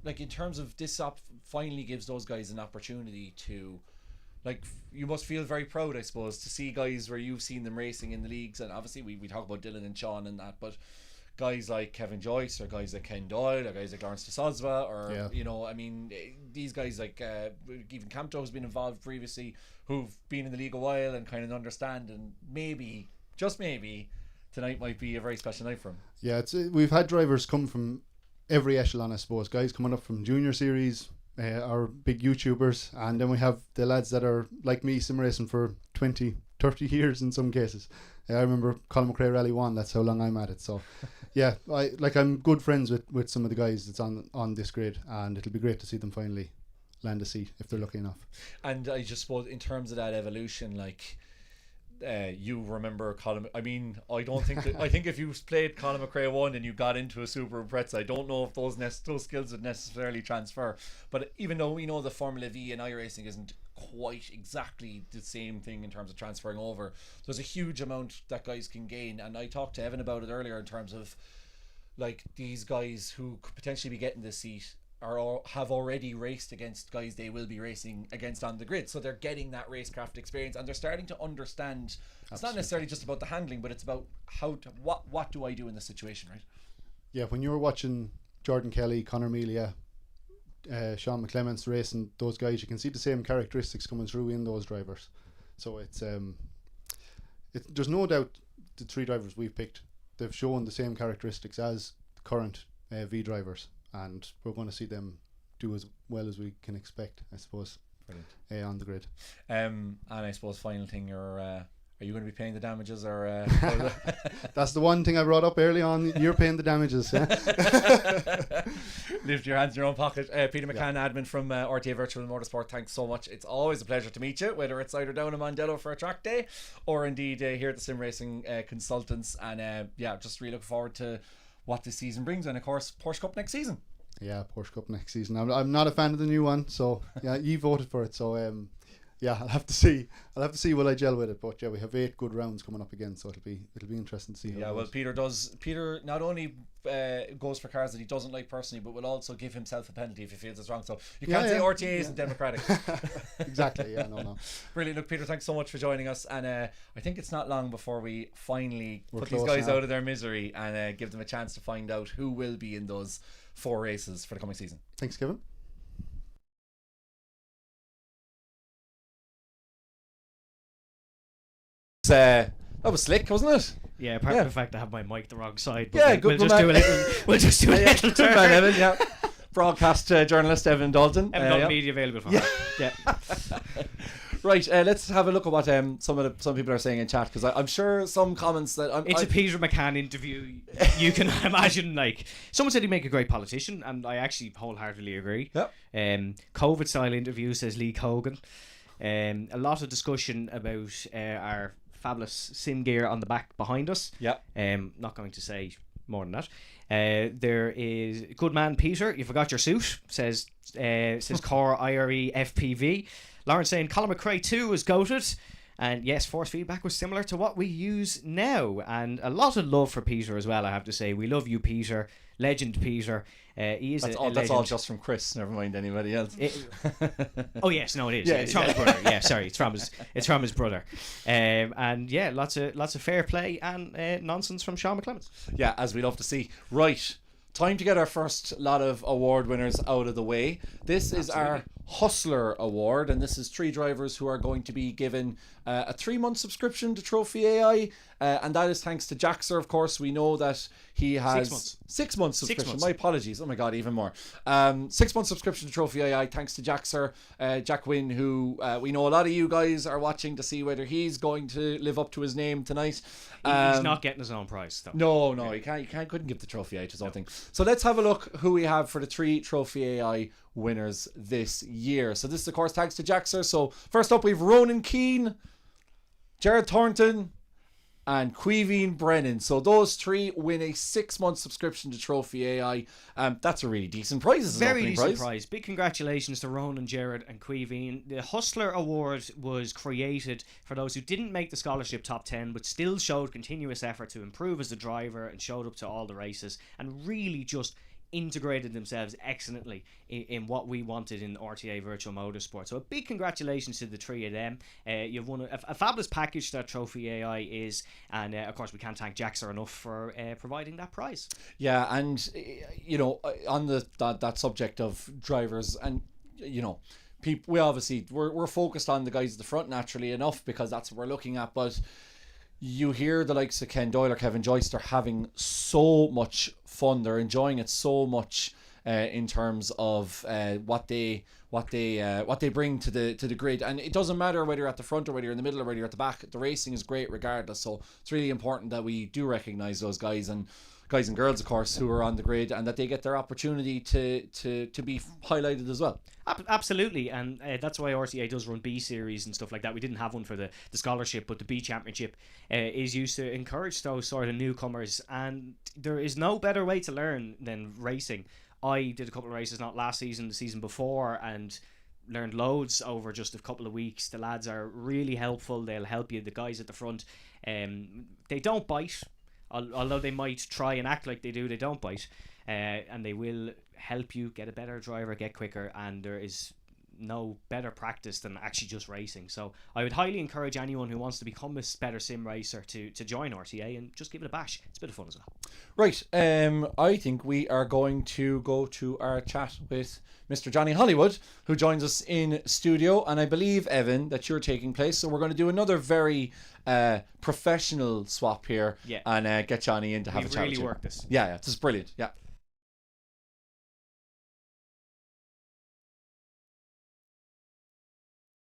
Speaker 1: like, in terms of this finally gives those guys an opportunity to, like, you must feel very proud, I suppose, to see guys where you've seen them racing in the leagues, and obviously we talk about Dylan and Sean and that, but guys like Kevin Joyce or guys like Ken Doyle or guys like Lawrence de Sosva or you know, I mean, these guys like even Campto has been involved previously, who've been in the league a while and kind of understand, and maybe, just maybe, tonight might be a very special night for him.
Speaker 6: Yeah, we've had drivers come from every echelon, I suppose. Guys coming up from junior series, our big YouTubers, and then we have the lads that are like me, sim racing for 20, 30 years in some cases. I remember Colin McRae Rally 1, that's how long I'm at it. So yeah, I'm good friends with some of the guys that's on this grid, and it'll be great to see them finally land a seat if they're lucky enough. And
Speaker 1: I just suppose in terms of that evolution, like, you remember Colin, I mean, I don't think that, I think if you played Colin McRae 1 and you got into a Subaru Impreza, I don't know if those skills would necessarily transfer. But even though we know the Formula V and iRacing isn't quite exactly the same thing in terms of transferring over, there's a huge amount that guys can gain. And I talked to Evan about it earlier in terms of, like, these guys who could potentially be getting this seat have already raced against guys they will be racing against on the grid, so they're getting that racecraft experience, and they're starting to understand. It's not necessarily just about the handling, but it's about what do I do in this situation, right? Yeah, when you're watching Jordan Kelly, Conor Melia, Sean McClements racing those guys, you can see the same characteristics coming through in those drivers. So there's no doubt the 3 drivers we've picked, they've shown the same characteristics as the current V drivers, and we're going to see them do as well as we can expect, I suppose. Brilliant. On the grid. And I suppose final thing, are you going to be paying the damages, or that's the one thing I brought up early on. You're paying the damages. Lift your hands in your own pocket. Peter McCann, admin from RTA Virtual Motorsport, thanks so much. It's always a pleasure to meet you, whether it's either down in Mondello for a track day or indeed here at the Sim Racing Consultants, and just really look forward to what this season brings, and of course Porsche Cup next season.
Speaker 6: Yeah, Porsche Cup next season. I'm not a fan of the new one, so yeah, you voted for it, so yeah, I'll have to see will I gel with it. But yeah, we have 8 good rounds coming up again, so it'll be interesting to see how it goes.
Speaker 1: Peter not only goes for cars that he doesn't like personally, but will also give himself a penalty if he feels it's wrong. So you can't say RTA isn't democratic.
Speaker 6: Exactly. Yeah, no.
Speaker 1: Brilliant. Look, Peter, thanks so much for joining us, and I think it's not long before we finally put these guys out of their misery and give them a chance to find out who will be in those 4 races for the coming season.
Speaker 6: Thanks, Kevin.
Speaker 1: That was slick, wasn't it?
Speaker 2: Yeah, apart from the fact I have my mic the wrong side.
Speaker 1: Yeah, good.
Speaker 2: We'll just do a little turn.
Speaker 1: Man, Evan, yeah. Broadcast journalist Evan Dalton.
Speaker 2: Evan Dalton, media available for yeah.
Speaker 1: Right, let's have a look at what some people are saying in chat, because I'm sure some comments that
Speaker 2: it's a Peter McCann interview. You can imagine, like, someone said he'd make a great politician, and I actually wholeheartedly agree.
Speaker 1: Yep.
Speaker 2: COVID style interview, says Lee Cogan. A lot of discussion about our fabulous sim gear on the back behind us.
Speaker 1: Yeah.
Speaker 2: Not going to say more than that. There is good man Peter. You forgot your suit. Says Core IRE FPV. Lauren saying Colin McRae 2 was goated. And yes, force feedback was similar to what we use now. And a lot of love for Peter as well, I have to say. We love you, Peter. Legend Peter. He is
Speaker 1: that's
Speaker 2: a
Speaker 1: all.
Speaker 2: legend.
Speaker 1: That's all just from Chris. Never mind anybody else.
Speaker 2: Oh yes, no, it is. It's from his brother. Yeah, sorry, it's from his brother. And yeah, lots of fair play and nonsense from Sean McClemens.
Speaker 1: Yeah, as we love to see. Right, time to get our first lot of award winners out of the way. This is our Hustler Award, and this is 3 drivers who are going to be given a 3-month subscription to Trophy AI, and that is thanks to Jaxer. Of course, we know that he has 6 months subscription.
Speaker 2: 6 months.
Speaker 1: My apologies. Oh my god, even more. 6 month subscription to Trophy AI thanks to Jaxer, Jack Wynn, who we know a lot of you guys are watching to see whether he's going to live up to his name tonight.
Speaker 2: He's not getting his own prize though.
Speaker 1: No, he couldn't give the Trophy AI to his own thing. So let's have a look who we have for the 3 Trophy AI winners this year. So this is of course thanks to Jaxer. So first up we've Ronan Keane, Jared Thornton and Queeveen Brennan. So those 3 win a 6-month subscription to Trophy AI. That's a really decent prize. As
Speaker 2: Very decent prize. Big congratulations to Ronan, Jared and Queeveen. The Hustler Award was created for those who didn't make the scholarship top 10 but still showed continuous effort to improve as a driver and showed up to all the races and really just integrated themselves excellently in what we wanted in RTA Virtual Motorsport. So a big congratulations to the 3 of them. You've won a fabulous package that Trophy AI is, and of course we can't thank Jaxer enough for providing that prize.
Speaker 1: Yeah, and you know, on that subject of drivers, and you know, we're focused on the guys at the front naturally enough because that's what we're looking at, but you hear the likes of Ken Doyle or Kevin Joyce, they're having so much fun, they're enjoying it so much in terms of what they bring to the grid, and it doesn't matter whether you're at the front or whether you're in the middle or whether you're at the back. The racing is great regardless, so it's really important that we do recognise those guys and girls, of course, who are on the grid, and that they get their opportunity to be highlighted as well.
Speaker 2: Absolutely, and that's why RTA does run B series and stuff like that. We didn't have one for the scholarship, but the B championship is used to encourage those sort of newcomers, and there is no better way to learn than racing. I did a couple of races, not last season, the season before, and learned loads over just a couple of weeks. The lads are really helpful. They'll help you. The guys at the front, they don't bite. Although they might try and act like they do, they don't bite, and they will help you get a better driver, get quicker, and there is no better practice than actually just racing. So I would highly encourage anyone who wants to become a better sim racer to join RTA and just give it a bash. It's a bit of fun as well.
Speaker 1: Right, I think we are going to go to our chat with Mr. Johnny Hollywood, who joins us in studio, and I believe, Evan, that you're taking place, so we're going to do another very professional swap here, and get Johnny in to have a chat. We've
Speaker 2: really worked this.
Speaker 1: Yeah, this is brilliant. Yeah.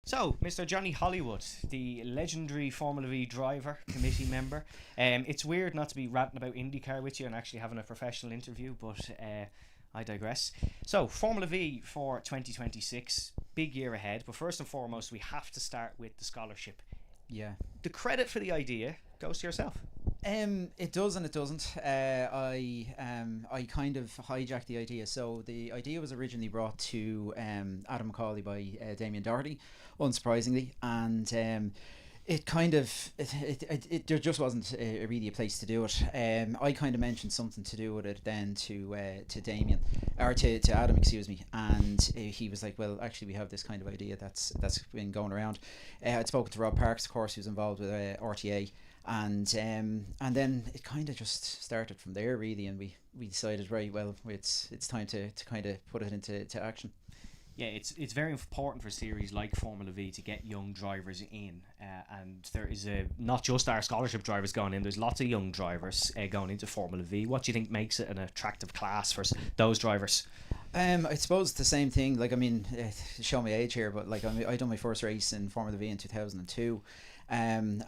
Speaker 2: So, Mr. Johnny Hollywood, the legendary Formula V driver, committee member. It's weird not to be ranting about IndyCar with you and actually having a professional interview, but I digress. So, Formula V for 2026, big year ahead. But first and foremost, we have to start with the scholarship.
Speaker 7: Yeah.
Speaker 2: The credit for the idea goes to yourself.
Speaker 7: It does and it doesn't. I kind of hijacked the idea. So the idea was originally brought to Adam McCauley by Damien Doherty, unsurprisingly, and it kind of there just wasn't really a place to do it. I kind of mentioned something to do with it then to Damien, or to Adam, excuse me, and he was like, well, actually we have this kind of idea that's been going around. I'd spoken to Rob Parks, of course, who's involved with RTA. And then it kind of just started from there, really, and we decided, right, well, it's time to kind of put it into action.
Speaker 2: Yeah, it's very important for series like Formula V to get young drivers in, and there is not just our scholarship drivers going in. There's lots of young drivers going into Formula V. What do you think makes it an attractive class for those drivers?
Speaker 7: I suppose the same thing. Like, I mean, show my age here, but like I done my first race in Formula V in 2002. And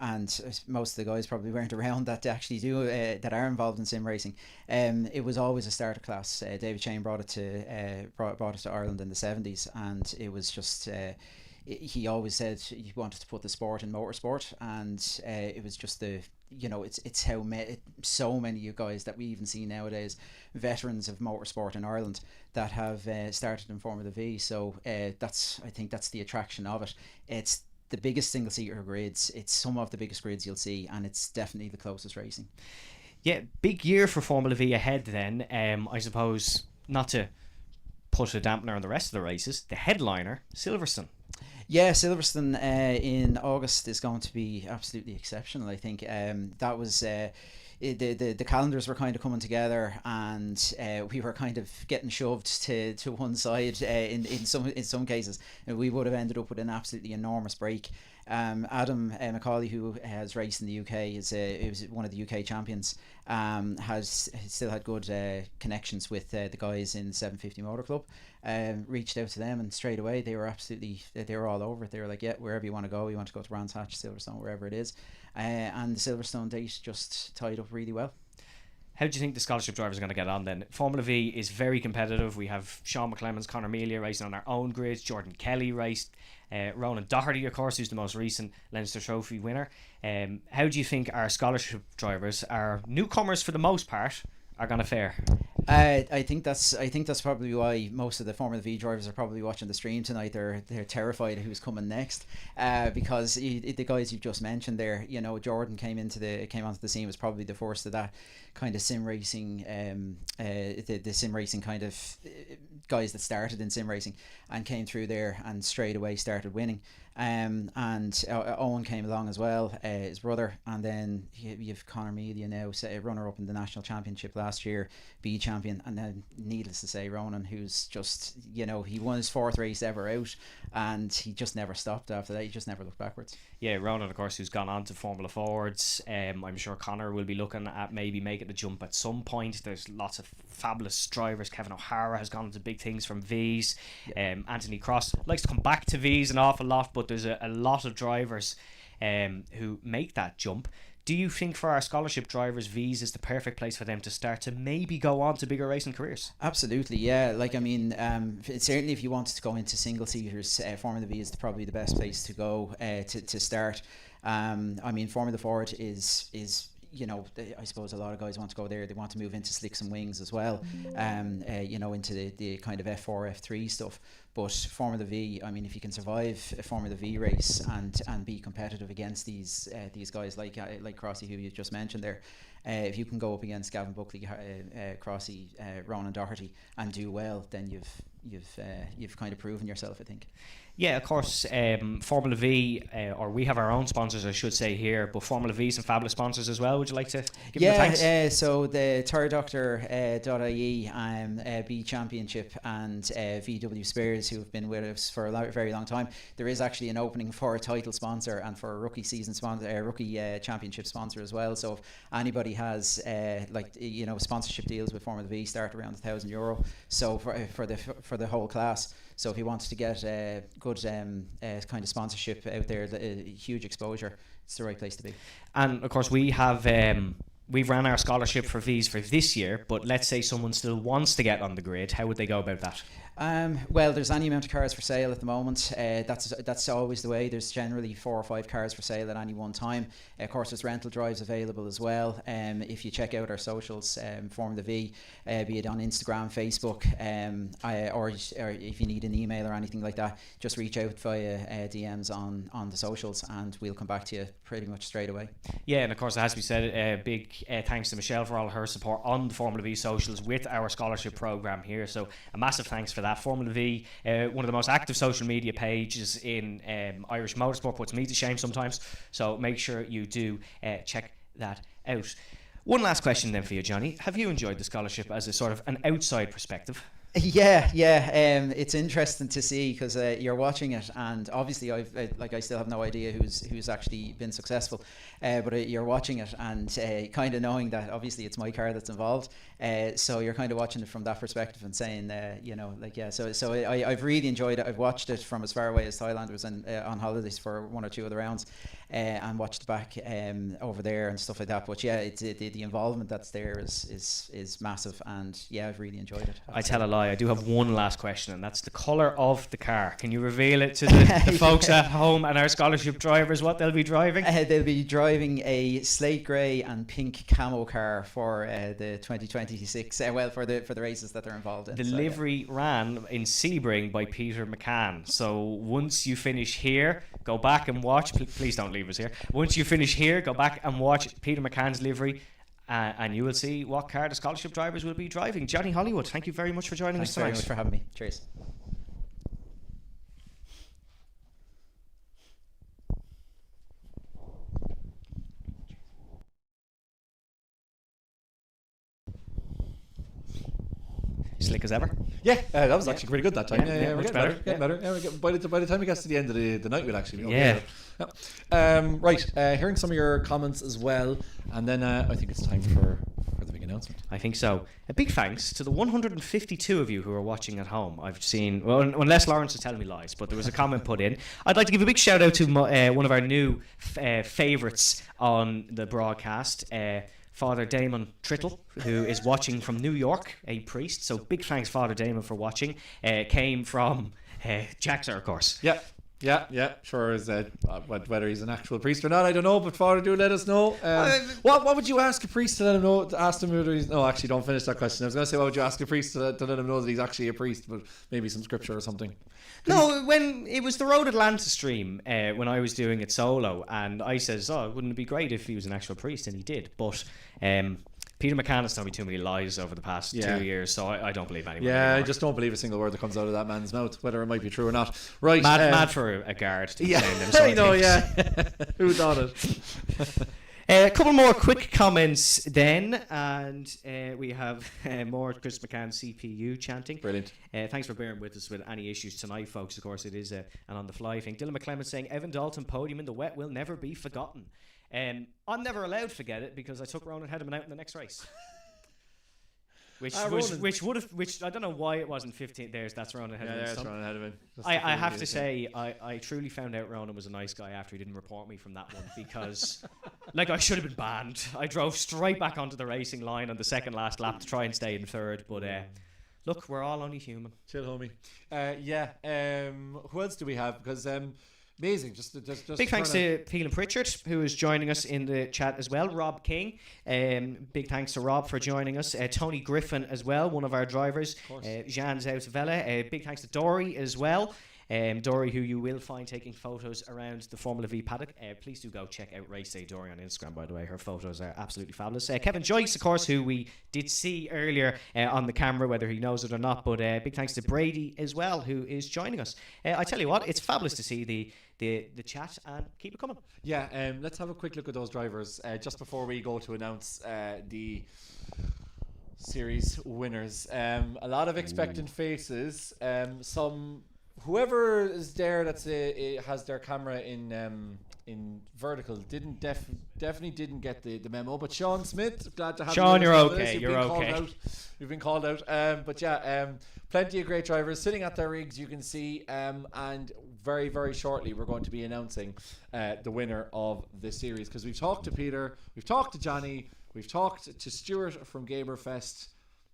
Speaker 7: most of the guys probably weren't around that actually do that are involved in sim racing. It was always a starter class. David Shane brought it to Ireland in the 70s, and it was just he always said he wanted to put the sport in motorsport, and it was just it's how so many of you guys that we even see nowadays, veterans of motorsport in Ireland, that have started in Formula V. So I think that's the attraction of it. It's the biggest single seater grids. It's some of the biggest grids you'll see, and it's definitely the closest racing.
Speaker 2: Yeah, big year for Formula V ahead then. I suppose, not to put a dampener on the rest of the races, the headliner, Silverstone.
Speaker 7: Yeah, Silverstone in August is going to be absolutely exceptional. I think that was the calendars were kind of coming together, and we were kind of getting shoved to one side in some cases. We would have ended up with an absolutely enormous break. Adam McCauley, who has raced in the UK, is one of the UK champions. Has still had good connections with the guys in 750 Motor Club. Reached out to them, and straight away they were all over it. They were like, yeah, wherever you want to go. You want to go to Brands Hatch, Silverstone, wherever it is. And the Silverstone date just tied up really well.
Speaker 2: How do you think the scholarship drivers are going to get on then? Formula V is very competitive. We have Sean McClemens, Conor Melia racing on our own grids. Jordan Kelly raced. Ronan Doherty, of course, who's the most recent Leinster Trophy winner. How do you think our scholarship drivers, our newcomers for the most part, are going to fare?
Speaker 7: I think that's probably why most of the Formula V drivers are probably watching the stream tonight. They're terrified of who's coming next, because the guys you've just mentioned there, Jordan came onto the scene, was probably the first of that kind of sim racing, the sim racing kind of guys that started in sim racing and came through there and straight away started winning. And Owen came along as well, his brother, and then you've Conor Melia now, runner up in the national championship last year, B champion, and then needless to say Ronan, who's just he won his fourth race ever out, and he just never stopped after that. He just never looked backwards.
Speaker 2: Yeah, Ronan, of course, who's gone on to Formula Fords. I'm sure Conor will be looking at maybe making the jump at some point. There's lots of fabulous drivers. Kevin O'Hara has gone into big things from V's. Anthony Cross likes to come back to V's an awful lot, but there's a lot of drivers who make that jump. Do you think for our scholarship drivers, V's is the perfect place for them to start to maybe go on to bigger racing careers?
Speaker 7: Absolutely, yeah. Like, I mean, certainly if you wanted to go into single seaters, Formula V is probably the best place to go to start. I mean, Formula Ford is I suppose a lot of guys want to go there. They want to move into slicks and wings as well, into the kind of F4, F3 stuff. But Formula V, I mean, if you can survive a Formula V race and be competitive against these guys like Crossy, who you just mentioned there, if you can go up against Gavin Buckley, Crossy, Ronan Doherty, and do well, then you've kind of proven yourself, I think.
Speaker 2: Yeah, of course, Formula V, or we have our own sponsors, I should say here, but Formula V some fabulous sponsors as well. Would you like to give them the thanks?
Speaker 7: So the TireDoctor.ie, B Championship, and VW Spares, who have been with us for a very long time. There is actually an opening for a title sponsor and for a rookie season sponsor, rookie championship sponsor as well. So if anybody has sponsorship deals with Formula V, start around €1,000. So for the whole class. So if you wanted to get good kind of sponsorship out there, huge exposure, it's the right place to be.
Speaker 2: And of course we have we've ran our scholarship for V's for this year, but let's say someone still wants to get on the grid, how would they go about that?
Speaker 7: Well, there's any amount of cars for sale at the moment. That's always the way. There's generally 4 or 5 cars for sale at any one time. Of course, there's rental drives available as well. If you check out our socials, Formula V, be it on Instagram, Facebook, or if you need an email or anything like that, just reach out via DMs on the socials, and we'll come back to you pretty much straight away.
Speaker 2: Yeah, and of course, it has to be said, big thanks to Michelle for all her support on the Formula V socials with our scholarship program here. So a massive thanks for that. Formula V, one of the most active social media pages in Irish motorsport, puts me to shame sometimes, so make sure you do check that out. One last question then for you, Johnny. Have you enjoyed the scholarship as a sort of an outside perspective?
Speaker 7: Yeah. It's interesting to see, because you're watching it, and obviously I still have no idea who's actually been successful, but you're watching it and kind of knowing that obviously it's my car that's involved, so you're kind of watching it from that perspective and saying, So I've really enjoyed it. I've watched it from as far away as Thailand. I was on holidays for 1 or 2 of the rounds, and watched back over there and stuff like that. But yeah, the involvement that's there is massive, and yeah, I've really enjoyed it.
Speaker 2: I tell a lie. I do have one last question, and that's the colour of the car. Can you reveal it to the folks at home and our scholarship drivers what they'll be driving?
Speaker 7: They'll be driving a slate grey and pink camo car for the 2026. For the races that they're involved in.
Speaker 2: The livery ran in Sebring by Peter McCann. So once you finish here, go back and watch. Please don't leave us here. Once you finish here, go back and watch Peter McCann's livery. And you will see what car the scholarship drivers will be driving. Johnny Hollywood, thank you very much for joining us tonight.
Speaker 7: Thanks very much for having me. Cheers.
Speaker 2: Slick as ever.
Speaker 1: Yeah, that was actually pretty good that time.
Speaker 2: Yeah,
Speaker 1: we're
Speaker 2: much
Speaker 1: getting better. By the time we get to the end of the night, we'll actually be
Speaker 2: okay.
Speaker 1: Right, hearing some of your comments as well, and then I think it's time for the big announcement.
Speaker 2: I think so. A big thanks to the 152 of you who are watching at home. I've seen, well, unless Lawrence is telling me lies, but there was a comment put in. I'd like to give a big shout out to one of our new favourites on the broadcast, Father Damon Trittle, who is watching from New York, a priest. So big thanks, Father Damon, for watching. Came from Jaxer, of course.
Speaker 1: Yeah, sure. Is whether he's an actual priest or not, I don't know. But Father, do let us know. What would you ask a priest to let him know? To ask him whether he's... No, actually, don't finish that question. I was going to say, what would you ask a priest to let him know that he's actually a priest? But maybe some scripture or something.
Speaker 2: No, when it was the Road Atlanta stream, when I was doing it solo, and I says, wouldn't it be great if he was an actual priest? And he did. But Peter McCann has told me too many lies over the past 2 years, so I don't believe anyone anymore.
Speaker 1: I just don't believe a single word that comes out of that man's mouth, whether it might be true or not. Right,
Speaker 2: mad for a guard to
Speaker 1: yeah,
Speaker 2: them, so
Speaker 1: I know, yeah. Who thought it?
Speaker 2: A couple more quick comments then, and we have more Chris McCann CPU chanting.
Speaker 1: Brilliant.
Speaker 2: Thanks for bearing with us with any issues tonight, folks. Of course, it is an on-the-fly thing. Dylan McClement saying, Evan Dalton podium in the wet will never be forgotten. I'm never allowed to forget it because I took Ronan Hedeman out in the next race. Which I don't know why it wasn't 15. That's Ronan Hedeman.
Speaker 1: Yeah, that's Ronan Hedeman.
Speaker 2: I have to say, I truly found out Ronan was a nice guy after he didn't report me from that one, because I should have been banned. I drove straight back onto the racing line on the second last lap to try and stay in third, but look, we're all only human.
Speaker 1: Chill, homie. Who else do we have? Because amazing. Just
Speaker 2: big thanks to Phelan Pritchard, who is joining us in the chat as well. Rob King, big thanks to Rob for joining us. Tony Griffin as well, one of our drivers. Jean Zautavella. Big thanks to Dory as well. Dory, who you will find taking photos around the Formula V paddock. Please do go check out Race Day Dory on Instagram, by the way. Her photos are absolutely fabulous. Kevin Joyce, of course, who we did see earlier on the camera, whether he knows it or not. But big thanks to Brady as well, who is joining us. I tell you what, it's fabulous to see the chat, and keep it coming.
Speaker 1: Yeah, let's have a quick look at those drivers just before we go to announce the series winners. A lot of expectant faces. Whoever is there that's has their camera in vertical definitely didn't get the memo. But Sean Smith, glad to have you.
Speaker 2: Sean, you're okay. You're okay.
Speaker 1: You've been called out. But yeah, plenty of great drivers sitting at their rigs, you can see. And very, very shortly we're going to be announcing the winner of the series, because we've talked to Peter, we've talked to Johnny, we've talked to Stuart from Gamerfest.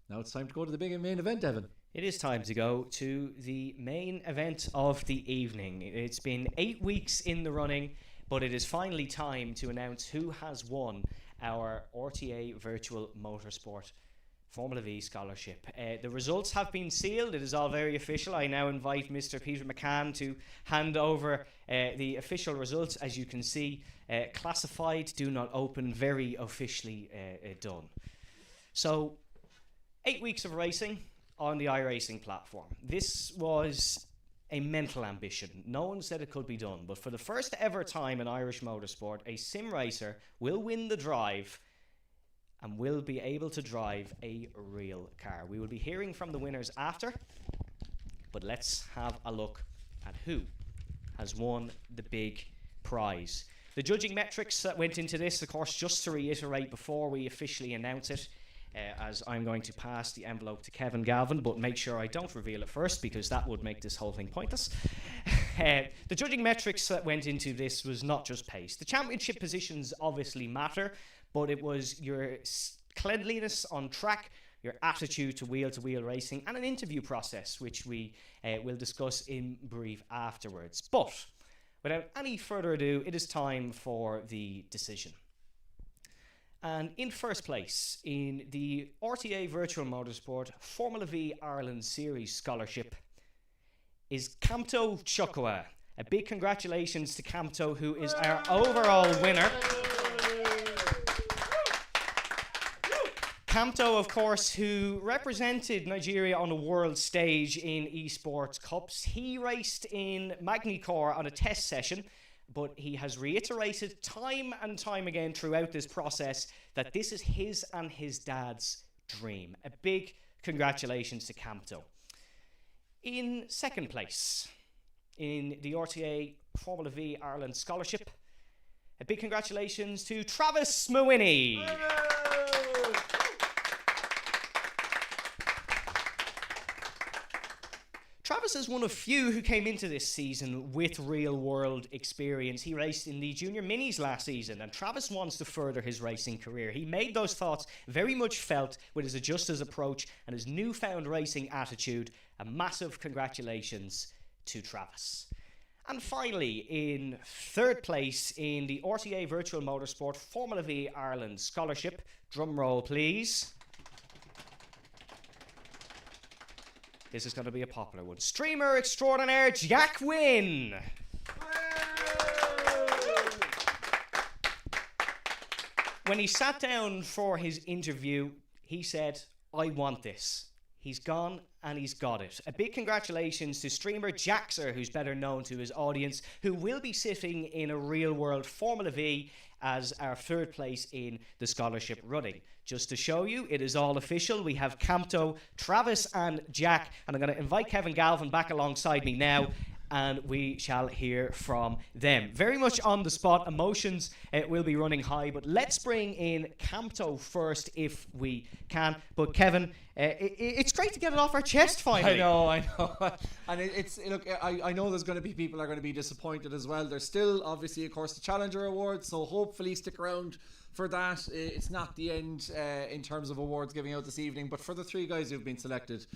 Speaker 1: Now it's time to go to the big main event, Evan.
Speaker 2: It is time to go to the main event of the evening. It's been 8 weeks in the running, but it is finally time to announce who has won our RTA Virtual Motorsport Formula V Scholarship. The results have been sealed. It is all very official. I now invite Mr. Peter McCann to hand over the official results. As you can see, classified, do not open, very officially done. So, 8 weeks of racing on the iRacing platform. This was a mental ambition. No one said it could be done, but for the first ever time in Irish motorsport, a sim racer will win the drive and will be able to drive a real car. We will be hearing from the winners after, but let's have a look at who has won the big prize. The judging metrics that went into this, of course, just to reiterate before we officially announce it, as I'm going to pass the envelope to Kevin Galvin, but make sure I don't reveal it first because that would make this whole thing pointless. The judging metrics that went into this was not just pace. The championship positions obviously matter, but it was your cleanliness on track, your attitude to wheel racing, and an interview process, which we will discuss in brief afterwards. But without any further ado, it is time for the decision. And in first place in the RTA Virtual Motorsport Formula V Ireland Series Scholarship is Camto Chukwa. A big congratulations to Camto, who is our overall winner. Camto, of course, who represented Nigeria on a world stage in eSports Cups. He raced in Magnicor on a test session, but he has reiterated time and time again throughout this process that this is his and his dad's dream. A big congratulations to Camto. In second place in the RTA Formula V Ireland Scholarship, a big congratulations to Travis Mawhinney. Travis is one of few who came into this season with real-world experience. He raced in the Junior Minis last season, and Travis wants to further his racing career. He made those thoughts very much felt with his adjusters approach and his newfound racing attitude. A massive congratulations to Travis. And finally, in third place in the RTA Virtual Motorsport Formula V Ireland Scholarship, drum roll please. This is going to be a popular one. Streamer extraordinaire Jack Wynn. When he sat down for his interview, he said, "I want this." He's gone and he's got it. A big congratulations to streamer Jaxer, who's better known to his audience, who will be sitting in a real-world Formula V as our third place in the scholarship running. Just to show you, it is all official. We have Camto, Travis and Jack, and I'm going to invite Kevin Galvin back alongside me now, and we shall hear from them. Very much on the spot, emotions will be running high, but let's bring in Camto first if we can. But Kevin, it's great to get it off our chest finally.
Speaker 1: I know. And look, I know there's going to be people are going to be disappointed as well. There's still, obviously, of course, the Challenger Award, so hopefully stick around for that. It's not the end in terms of awards giving out this evening, but for the three guys who've been selected,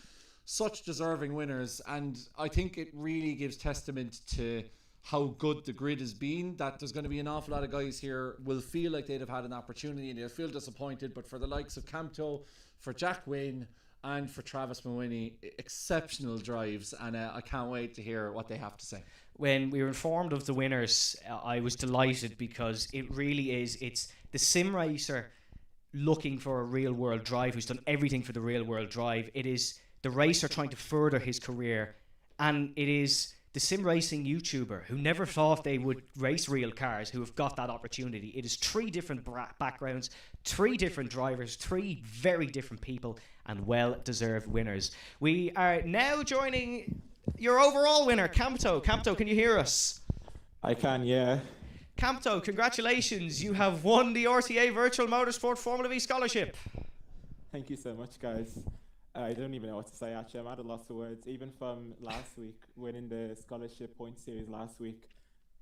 Speaker 1: such deserving winners, and I think it really gives testament to how good the grid has been, that there's going to be an awful lot of guys here will feel like they'd have had an opportunity and they'll feel disappointed, but for the likes of Camto, for Jack Wynn and for Travis Mawhinney, exceptional drives, and I can't wait to hear what they have to say.
Speaker 2: When we were informed of the winners, I was delighted because it really is, it's the sim racer looking for a real world drive who's done everything for the real world drive. It is the racer trying to further his career, and it is the sim racing YouTuber who never thought they would race real cars who have got that opportunity. It is three different backgrounds, three different drivers, three very different people, and well-deserved winners. We are now joining your overall winner, Camto. Camto, can you hear us?
Speaker 8: I can, yeah.
Speaker 2: Camto, congratulations. You have won the RTA Virtual Motorsport Formula V Scholarship.
Speaker 8: Thank you so much, guys. I don't even know what to say, actually. I'm at a loss of words. Even from last week, winning the scholarship point series last week,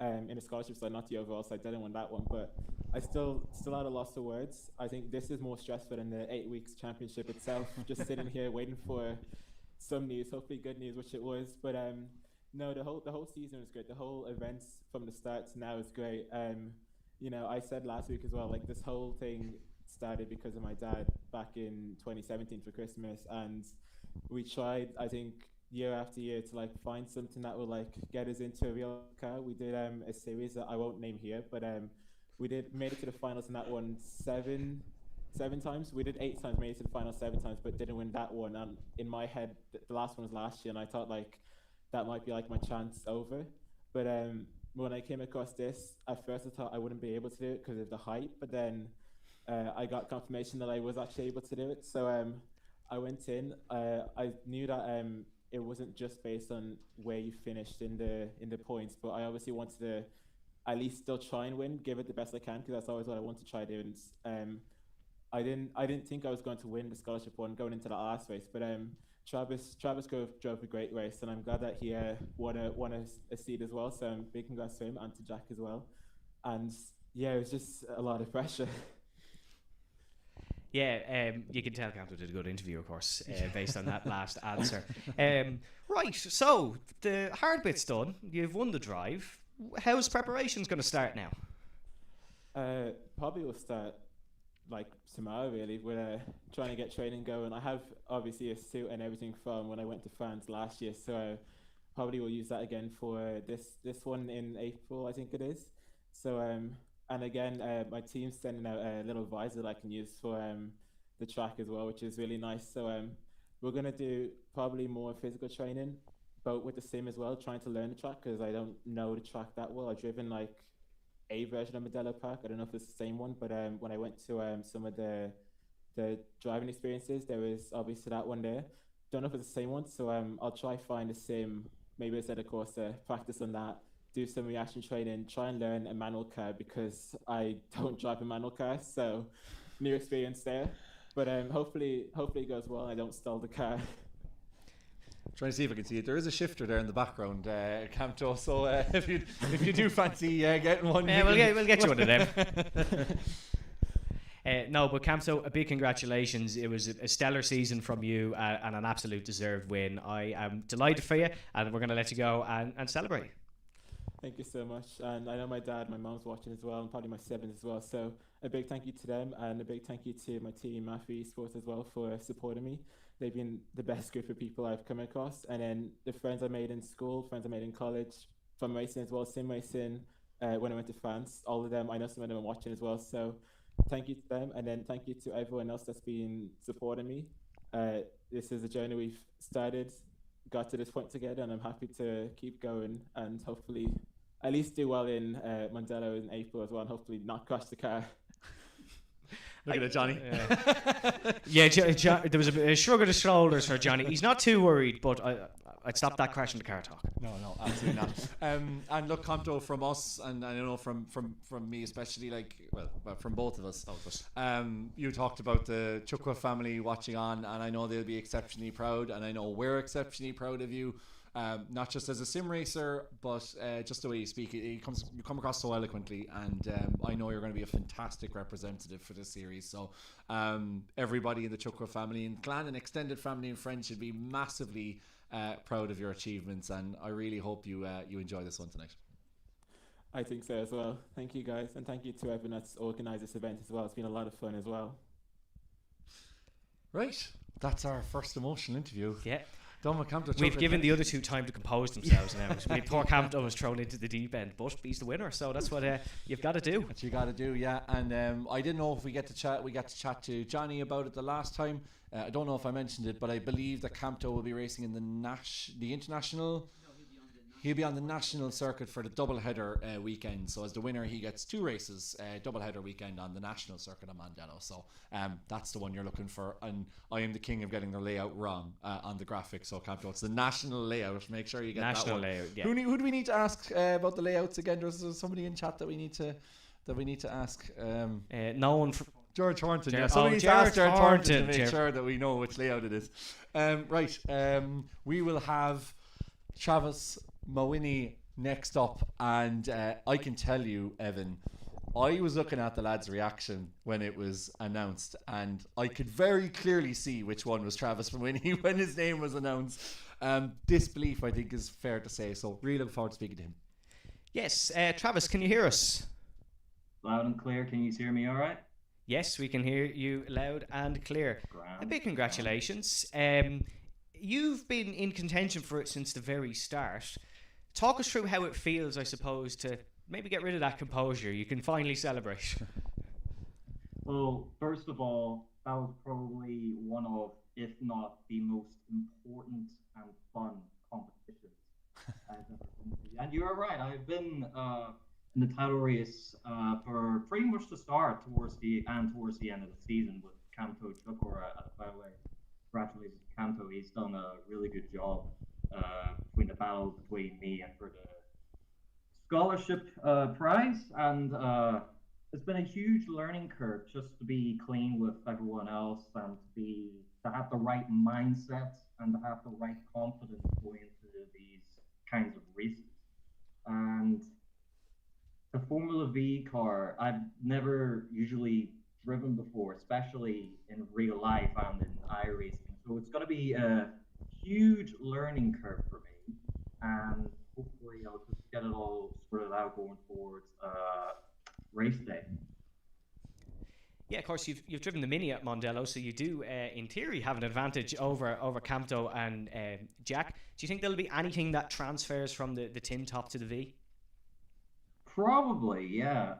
Speaker 8: in the scholarship side, not the overall side, I didn't win that one, but I still at a loss of words. I think this is more stressful than the 8 weeks championship itself. Just sitting here waiting for some news, hopefully good news, which it was. But no, the whole season was great. The whole events from the start to now is great. You know, I said last week as well, like this whole thing started because of my dad back in 2017 for Christmas, and we tried, I think, year after year to like find something that would like get us into a real car. We did a series that I won't name here, but we made it to the finals in that one seven times. We did 8 times, made it to the final 7 times, but didn't win that one. And in my head, the last one was last year, and I thought like that might be like my chance over. But when I came across this, at first I thought I wouldn't be able to do it because of the height, but then I got confirmation that I was actually able to do it. So I went in. I knew that it wasn't just based on where you finished in the points, but I obviously wanted to at least still try and win, give it the best I can, because that's always what I want to try doing. I didn't think I was going to win the scholarship one going into the last race, but Travis drove a great race, and I'm glad that he won a seed as well. So big congrats to him and to Jack as well. And yeah, it was just a lot of pressure.
Speaker 2: Yeah, you can tell Campbell did a good interview, of course, based on that last answer. Right, so the hard bit's done. You've won the drive. How's preparations going to start now?
Speaker 8: Probably will start like tomorrow, really. We're trying to get training going. I have obviously a suit and everything from when I went to France last year, so probably will use that again for this one in April, I think it is. So and again, my team's sending out a little visor that I can use for the track as well, which is really nice. So we're gonna do probably more physical training, but with the sim as well, trying to learn the track, because I don't know the track that well. I've driven like a version of Modelo Park. I don't know if it's the same one, but when I went to some of the driving experiences, there was obviously that one there. Don't know if it's the same one, so I'll try find a sim, maybe instead of course practice on that, do some reaction training, try and learn a manual car, because I don't drive a manual car, so new experience there. But hopefully it goes well and I don't stall the car.
Speaker 1: Trying to see if I can see it. There is a shifter there in the background, Camto. So if you do fancy getting one,
Speaker 2: we'll get you one of them. No, but Camto, a big congratulations. It was a stellar season from you and an absolute deserved win. I am delighted for you, and we're going to let you go and celebrate.
Speaker 8: Thank you so much. And I know my dad, my mom's watching as well, and probably my siblings as well. So a big thank you to them, and a big thank you to my team, Mafia Esports, as well, for supporting me. They've been the best group of people I've come across. And then the friends I made in school, friends I made in college, from racing as well, sim racing, when I went to France, all of them, I know some of them are watching as well. So thank you to them. And then thank you to everyone else that's been supporting me. This is a journey we've started, got to this point together, and I'm happy to keep going and hopefully at least do well in Mondello in April as well, and hopefully not crash the car.
Speaker 1: Look at it, Johnny.
Speaker 2: Yeah, there was a shrug of the shoulders for Johnny. He's not too worried, but I'd stop that crashing the car talk.
Speaker 1: No, absolutely not. And look, Compto, from us, and I know from me especially, like, well, from both of us. You talked about the Chukwa family watching on, and I know they'll be exceptionally proud, and I know we're exceptionally proud of you. Not just as a sim racer, but just the way you speak. You come across so eloquently, and I know you're going to be a fantastic representative for this series. So everybody in the Chukwa family and clan and extended family and friends should be massively proud of your achievements, and I really hope you enjoy this one tonight.
Speaker 8: I think so as well. Thank you guys, and thank you to everyone that's organised this event as well. It's been a lot of fun as well.
Speaker 1: Right, that's our first emotional interview.
Speaker 2: Yeah.
Speaker 1: We've
Speaker 2: given the other two time to compose themselves now. Poor Campton was thrown into the deep end, but he's the winner, so that's what you've got to do.
Speaker 1: What you got to do, yeah. And I didn't know if we got to chat to Johnny about it the last time. I don't know if I mentioned it, but I believe that Campto will be racing in the international. He'll be on the national circuit for the double-header weekend. So as the winner, he gets 2 races, double-header weekend on the national circuit of Mondello. So that's the one you're looking for. And I am the king of getting the layout wrong on the graphic. So Campto, it's the national layout. Make sure you get
Speaker 2: national
Speaker 1: that one.
Speaker 2: Layout. Yeah.
Speaker 1: Who do we need to ask about the layouts again? There's somebody in chat that we need to ask.
Speaker 2: No one.
Speaker 1: George Thornton. Somebody needs to ask George Thornton to make sure that we know which layout it is. Right. We will have Travis Mawini next up, and I can tell you, Evan, I was looking at the lad's reaction when it was announced, and I could very clearly see which one was Travis Mawhinney when his name was announced. Disbelief, I think, is fair to say. So really look forward to speaking to him.
Speaker 2: Yes, Travis, can you hear us?
Speaker 9: Loud and clear. Can you hear me all right?
Speaker 2: Yes, we can hear you loud and clear.
Speaker 9: Grand.
Speaker 2: A big congratulations. You've been in contention for it since the very start. Talk us through how it feels, I suppose, to maybe get rid of that composure. You can finally celebrate.
Speaker 9: Well, first of all, that was probably one of, if not the most important and fun competitions I've ever been to. And you are right, I've been in the title race for pretty much the start towards the end of the season with Kanto Chukura at the Byway. Congratulations to Kanto, he's done a really good job between the battle between me and for the scholarship prize, and it's been a huge learning curve just to be clean with everyone else and to have the right mindset and to have the right confidence going into these kinds of races. And the Formula V car, I've never usually driven before, especially in real life and in iRacing. So it's going to be a huge learning curve for me, and hopefully I'll just get it all sorted out going towards race day.
Speaker 2: Yeah, of course, you've driven the Mini at Mondello, so you do, in theory, have an advantage over Camto and Jack. Do you think there'll be anything that transfers from the Tim Top to the V?
Speaker 9: Probably, yeah.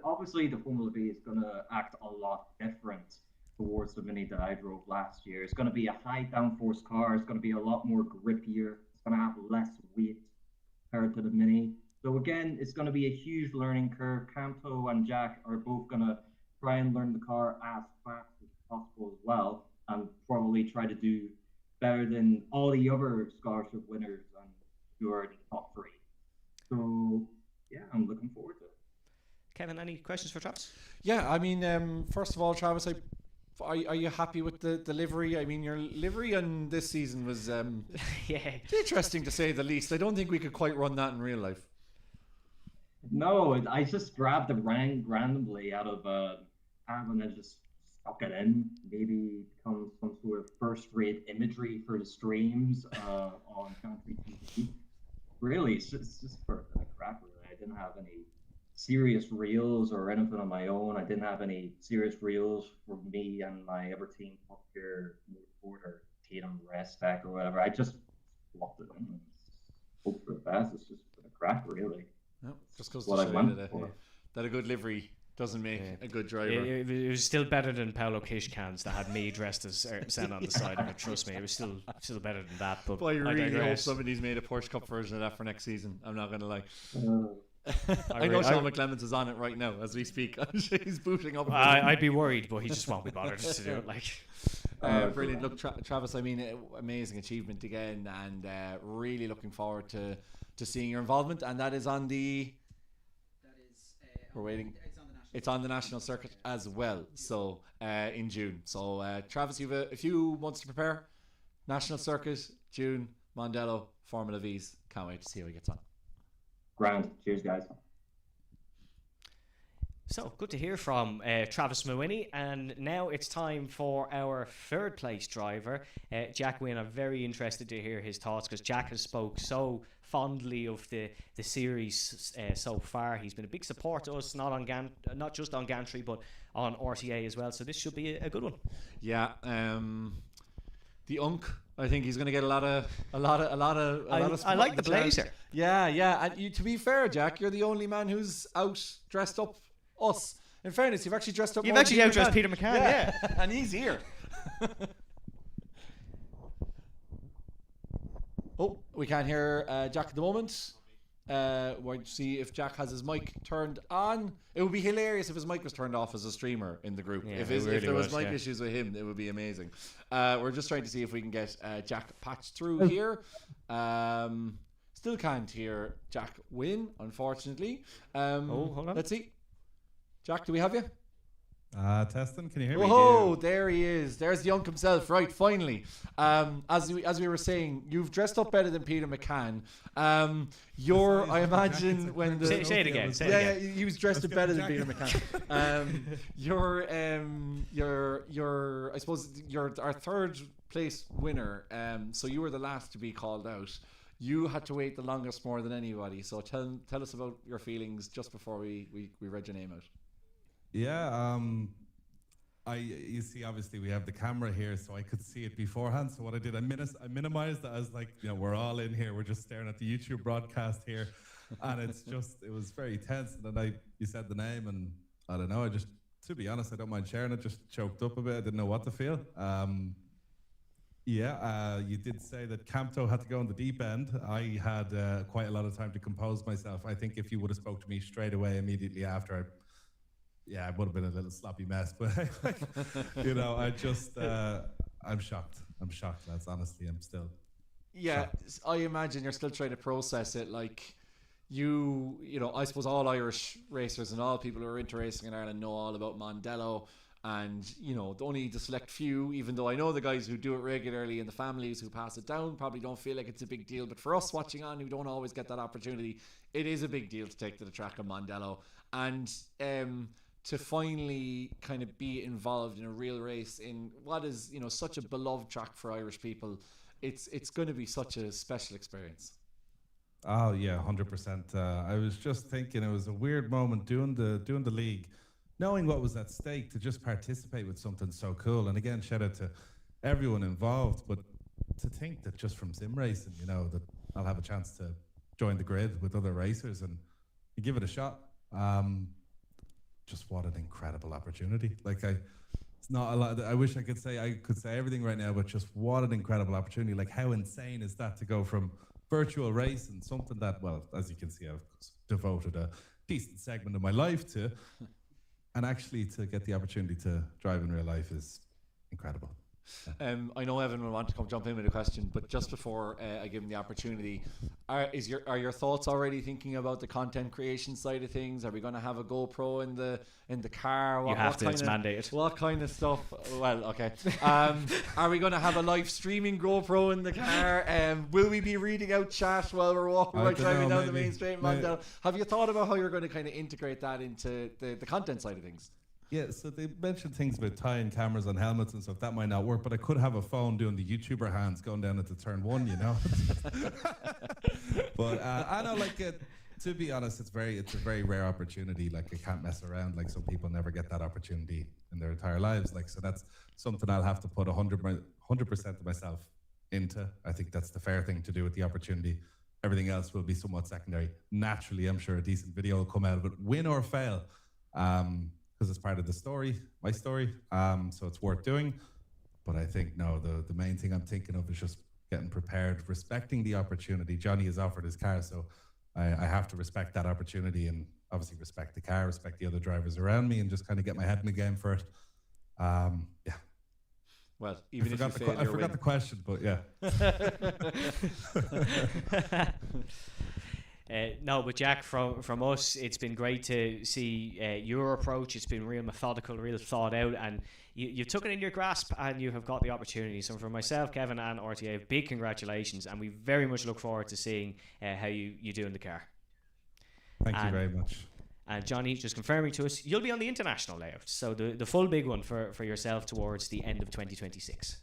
Speaker 9: Obviously, the Formula V is going to act a lot different towards the Mini that I drove last year. It's going to be a high downforce car. It's going to be a lot more grippier. It's going to have less weight compared to the Mini. So again, it's going to be a huge learning curve. Camto and Jack are both going to try and learn the car as fast as possible as well, and probably try to do better than all the other scholarship winners and who are in the top three. So yeah, I'm looking forward to it.
Speaker 2: Kevin, any questions for Travis?
Speaker 1: Yeah, I mean, first of all, Travis, are you happy with the livery? I mean, your livery on this season was
Speaker 2: yeah,
Speaker 1: interesting to say the least. I don't think we could quite run that in real life.
Speaker 9: No, I just grabbed the randomly out of and then just stuck it in. Maybe become some sort of first-rate imagery for the streams on country TV. Really, it's just for the crap. Really, I didn't have any serious reels or anything on my own. I didn't have any serious reels for me and my other team up here, Motorsport or Tatum Restec or whatever. I just swapped it in and hope for the best. It's just for the crack, really.
Speaker 1: No, just goes to show that a good livery doesn't make a good driver.
Speaker 2: It was still better than Paolo Kishkan's that had me dressed as Sen on the side of it. Trust me, it was still better than that. But
Speaker 1: I really hope somebody's made a Porsche Cup version of that for next season. I'm not going to lie. I know Sean McClemens is on it right now as we speak. He's booting up.
Speaker 2: I'd be worried, but he just won't be bothered to do it. Like,
Speaker 1: brilliant. Look, Travis, I mean, amazing achievement again, and really looking forward to seeing your involvement. And that is on the. We're waiting. It's on the national circuit as well. So in June. So Travis, you've a few months to prepare. National circuit, June, Mondello, Formula V's. Can't wait to see how he gets on.
Speaker 9: Grand. Cheers, guys.
Speaker 2: So good to hear from Travis Mawhinney, and now it's time for our third place driver, Jack Wynne. I'm very interested to hear his thoughts because Jack has spoke so fondly of the series so far. He's been a big support to us, not just on Gantry but on RTA as well. So this should be a good one.
Speaker 1: Yeah, the Unk. I think he's going to get a lot of.
Speaker 2: I like the blazer.
Speaker 1: Yeah, and to be fair, Jack, you're the only man who's out dressed up. Us. In fairness, you've actually dressed up.
Speaker 2: You've actually outdressed Peter McCann, yeah.
Speaker 1: And he's here. Oh, we can't hear Jack at the moment. We'll see if Jack has his mic turned on. It would be hilarious if his mic was turned off as a streamer in the group. Yeah, if there was mic issues with him, it would be amazing. We're just trying to see if we can get Jack patched through here. Still can't hear Jack Wynne, unfortunately.
Speaker 2: Hold on.
Speaker 1: Let's see. Jack, do we have you?
Speaker 10: Testing, can you hear me?
Speaker 1: Oh, there he is. There's the Unk himself. Right, finally. As we were saying, you've dressed up better than Peter McCann. I imagine when the
Speaker 2: say it again.
Speaker 1: He was dressed up better than Peter McCann. I suppose you're our third place winner. So you were the last to be called out. You had to wait the longest, more than anybody. So tell us about your feelings just before we read your name out.
Speaker 10: Yeah, you see, obviously we have the camera here, so I could see it beforehand. So what I did, I minimized it. I was like, we're all in here. We're just staring at the YouTube broadcast here, and it was very tense. And then you said the name, and I don't know. To be honest, I don't mind sharing it. Just choked up a bit. I didn't know what to feel. You did say that Campto had to go on the deep end. I had quite a lot of time to compose myself. I think if you would have spoke to me straight away, immediately after, it would have been a little sloppy mess, but I'm shocked. I'm shocked, lads. Honestly, I'm still shocked.
Speaker 1: I imagine you're still trying to process it. Like I suppose all Irish racers and all people who are into racing in Ireland know all about Mondello, and only the select few, even though I know the guys who do it regularly and the families who pass it down probably don't feel like it's a big deal, but for us watching on who don't always get that opportunity, it is a big deal to take to the track of Mondello, and to finally kind of be involved in a real race in what is such a beloved track for Irish people. It's going to be such a special experience.
Speaker 10: Oh yeah, 100%. I was just thinking it was a weird moment doing the league, knowing what was at stake, to just participate with something so cool. And again, shout out to everyone involved, but to think that just from sim racing, that I'll have a chance to join the grid with other racers and give it a shot. Just what an incredible opportunity. It's not a lot. I wish I could say everything right now, but just what an incredible opportunity. Like, how insane is that to go from virtual race and something that, well, as you can see, I've devoted a decent segment of my life to, and actually to get the opportunity to drive in real life is incredible.
Speaker 1: I know Evan will want to jump in with a question, but just before I give him the opportunity, are your thoughts already thinking about the content creation side of things? Are we going to have a GoPro in the car?
Speaker 2: It's mandated.
Speaker 1: What kind of stuff? Well, okay. Are we going to have a live streaming GoPro in the car? Will we be reading out chat while we're driving down the main straight in Mondale? Have you thought about how you're going to kind of integrate that into the content side of things?
Speaker 10: Yeah, so they mentioned things about tying cameras on helmets and stuff. That might not work, but I could have a phone doing the YouTuber hands going down into turn one, But I know, to be honest, it's a very rare opportunity. Like, I can't mess around. Like, some people never get that opportunity in their entire lives. Like, so that's something I'll have to put 100% of myself into. I think that's the fair thing to do with the opportunity. Everything else will be somewhat secondary. Naturally, I'm sure a decent video will come out of it, win or fail. Because it's part of the story, my story, so it's worth doing. But I think, the main thing I'm thinking of is just getting prepared, respecting the opportunity. Johnny has offered his car, so I have to respect that opportunity and obviously respect the car, respect the other drivers around me, and just kind of get my head in the game for it. Yeah.
Speaker 1: Well, even if you fail,
Speaker 10: I forgot the question, but yeah.
Speaker 2: No, but Jack, from us, it's been great to see your approach. It's been real methodical, real thought out, and you took it in your grasp, and you have got the opportunity. So for myself, Kevin, and RTA, big congratulations, and we very much look forward to seeing how you do in the car.
Speaker 10: Thank you very much.
Speaker 2: And Johnny, just confirming to us, you'll be on the international layout, so the full big one for yourself towards the end of 2026.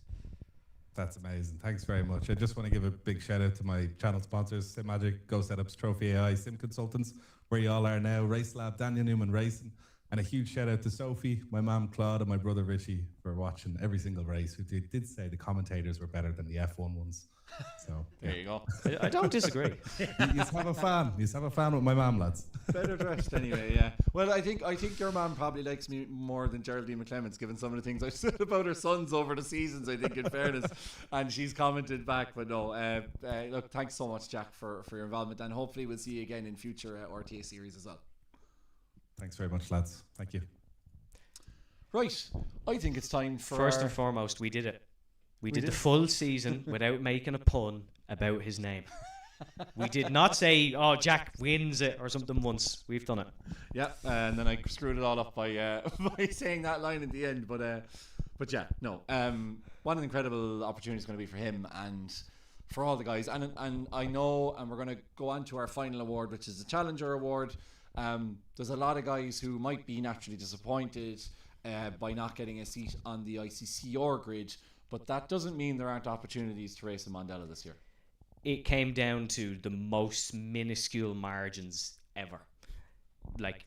Speaker 10: That's amazing. Thanks very much. I just want to give a big shout out to my channel sponsors, Sim Magic, Go Setups, Trophy AI, Sim Consultants, where you all are now, Race Lab, Daniel Newman Racing, and a huge shout out to Sophie, my mum Claude, and my brother Richie for watching every single race. Who did say the commentators were better than the F1 ones. So
Speaker 1: there you go.
Speaker 2: I don't disagree.
Speaker 10: You have a fan. You have a fan with my mum, lads.
Speaker 1: Better dressed anyway, yeah. Well, I think your mum probably likes me more than Geraldine McClements, given some of the things I said about her sons over the seasons, I think, in fairness. And she's commented back. But no, look, thanks so much, Jack, for your involvement. And hopefully we'll see you again in future RTA series as well.
Speaker 10: Thanks very much, lads. Thank you.
Speaker 1: Right. I think it's time for...
Speaker 2: First and foremost, we did it. We did the full season without making a pun about his name. We did not say, "Oh, Jack wins it" or something once. We've done it.
Speaker 1: Yeah, and then I screwed it all up by by saying that line in the end. But yeah, no. What an incredible opportunity it's going to be for him and for all the guys. And I know, and we're going to go on to our final award, which is the Challenger Award. There's a lot of guys who might be naturally disappointed by not getting a seat on the ICCR grid, but that doesn't mean there aren't opportunities to race in Mandela this year.
Speaker 2: It came down to the most minuscule margins ever. Like,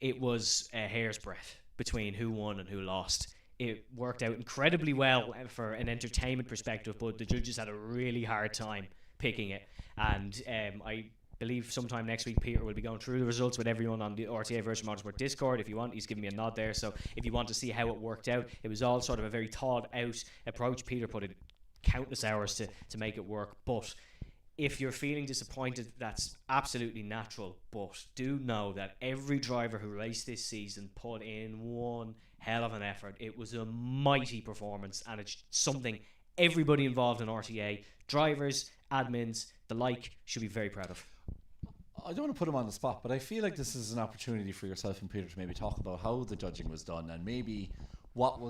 Speaker 2: it was a hair's breadth between who won and who lost. It worked out incredibly well for an entertainment perspective, but the judges had a really hard time picking it. And I believe sometime next week Peter will be going through the results with everyone on the RTA Virtual Motorsport Discord. If you want, he's giving me a nod there. So if you want to see how it worked out, it was all sort of a very thought out approach. Peter put in countless hours to make it work. But if you're feeling disappointed, that's absolutely natural. But do know that every driver who raced this season put in one hell of an effort. It was a mighty performance, and it's something everybody involved in RTA, drivers, admins, the like, should be very proud of.
Speaker 1: I don't want to put him on the spot, but I feel like this is an opportunity for yourself and Peter to maybe talk about how the judging was done and maybe what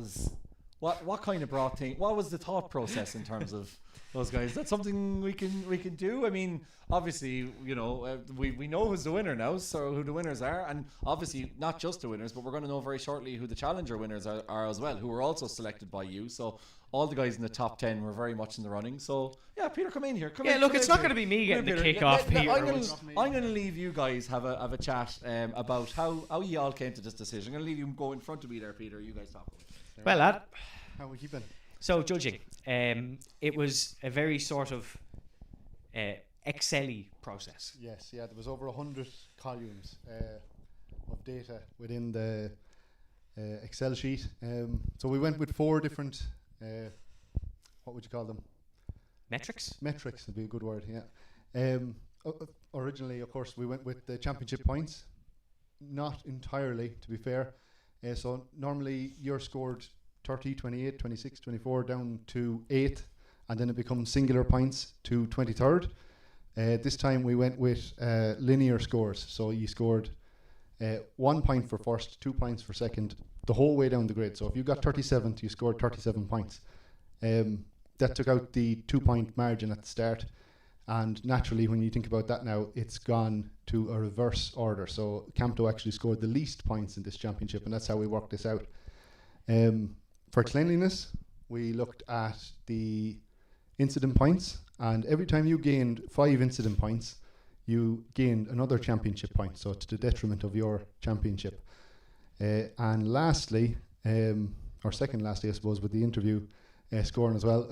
Speaker 1: kind of what was the thought process in terms of those guys. That's something we can do. I mean, obviously, we know who's the winner now, so who the winners are, and obviously not just the winners, but we're going to know very shortly who the Challenger winners are as well, who were also selected by you. So all the guys in the top 10 were very much in the running. So yeah, Peter, come in here.
Speaker 2: Look, it's not going to be me getting the kick off, Peter.
Speaker 1: I'm going to leave you guys have a chat about how you all came to this decision. I'm going to leave you go in front of me there, Peter. You guys talk.
Speaker 2: Well, lad,
Speaker 6: how are we keeping?
Speaker 2: So judging, it was a very sort of Excel-y process.
Speaker 6: Yes, yeah, there was over 100 columns of data within the Excel sheet. So we went with 4 different, what would you call them?
Speaker 2: Metrics?
Speaker 6: Metrics would be a good word, yeah. Originally, of course, we went with the championship points. Not entirely, to be fair. So normally you're scored 30, 28, 26, 24 down to 8th, and then it becomes singular points to 23rd. This time we went with linear scores. So you scored 1 point for first, 2 points for second, the whole way down the grid. So if you got 37th, you scored 37 points. That took out the 2-point margin at the start. And naturally, when you think about that now, it's gone to a reverse order. So Camto actually scored the least points in this championship, and that's how we worked this out. For cleanliness, we looked at the incident points, and every time you gained 5 incident points, you gained another championship point, so to the detriment of your championship. And lastly, or second lastly, I suppose, with the interview scoring as well,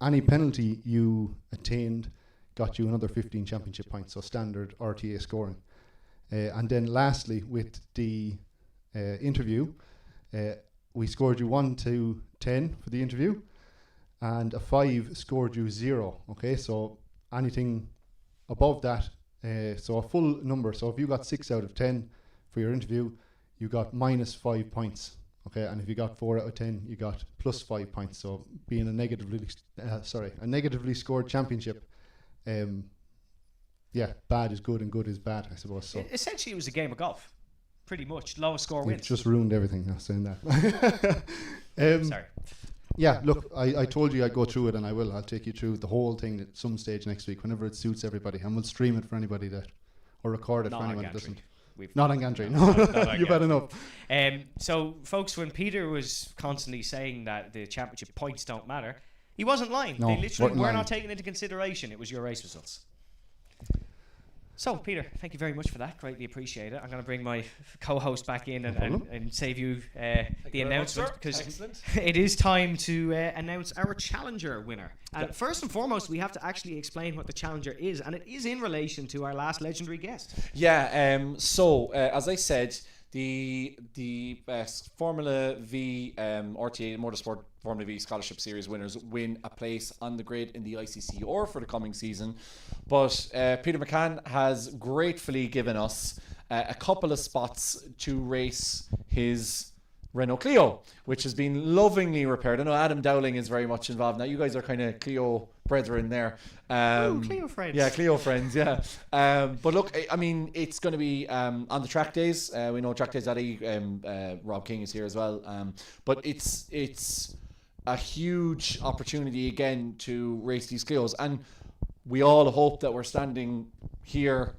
Speaker 6: any penalty you attained got you another 15 championship points, so standard RTA scoring. And then lastly, with the interview, we scored you 1 to 10 for the interview, and a 5 scored you 0. Okay, so anything above that, so a full number. So if you got 6 out of 10 for your interview, you got minus 5 points. Okay, and if you got 4 out of 10, you got plus 5 points. So being a negatively scored championship. Bad is good and good is bad, I suppose. So
Speaker 2: essentially, it was a game of golf, pretty much. Lowest score wins.
Speaker 6: Just ruined everything now saying that.
Speaker 2: Sorry.
Speaker 6: Yeah, look, I told you I'd go through it, and I will. I'll take you through the whole thing at some stage next week, whenever it suits everybody, and we'll stream it for anybody or record it for anyone that doesn't. Not on Gantry. No, you've had enough.
Speaker 2: So, folks, when Peter was constantly saying that the championship points don't matter, he wasn't lying.
Speaker 6: No,
Speaker 2: they literally were
Speaker 6: lying.
Speaker 2: not taken into consideration. It was your race results. So, Peter, thank you very much for that. Greatly appreciate it. I'm going to bring my co-host back in and save you the announcement, because it is time to announce our Challenger winner. And first and foremost, we have to actually explain what the Challenger is, and it is in relation to our last legendary guest.
Speaker 1: Yeah, so as I said, the Formula V RTA Motorsport Formula V Scholarship Series winners win a place on the grid in the ICCR for the coming season. But Peter McCann has gratefully given us a couple of spots to race his Renault Clio, which has been lovingly repaired. I know Adam Dowling is very much involved now. You guys are kind of Clio brethren there.
Speaker 2: Clio friends.
Speaker 1: Yeah, Clio friends, yeah. But look, I mean, it's going to be on the track days. We know track days at Rob King is here as well. But it's a huge opportunity again to race these Clios. And we all hope that we're standing here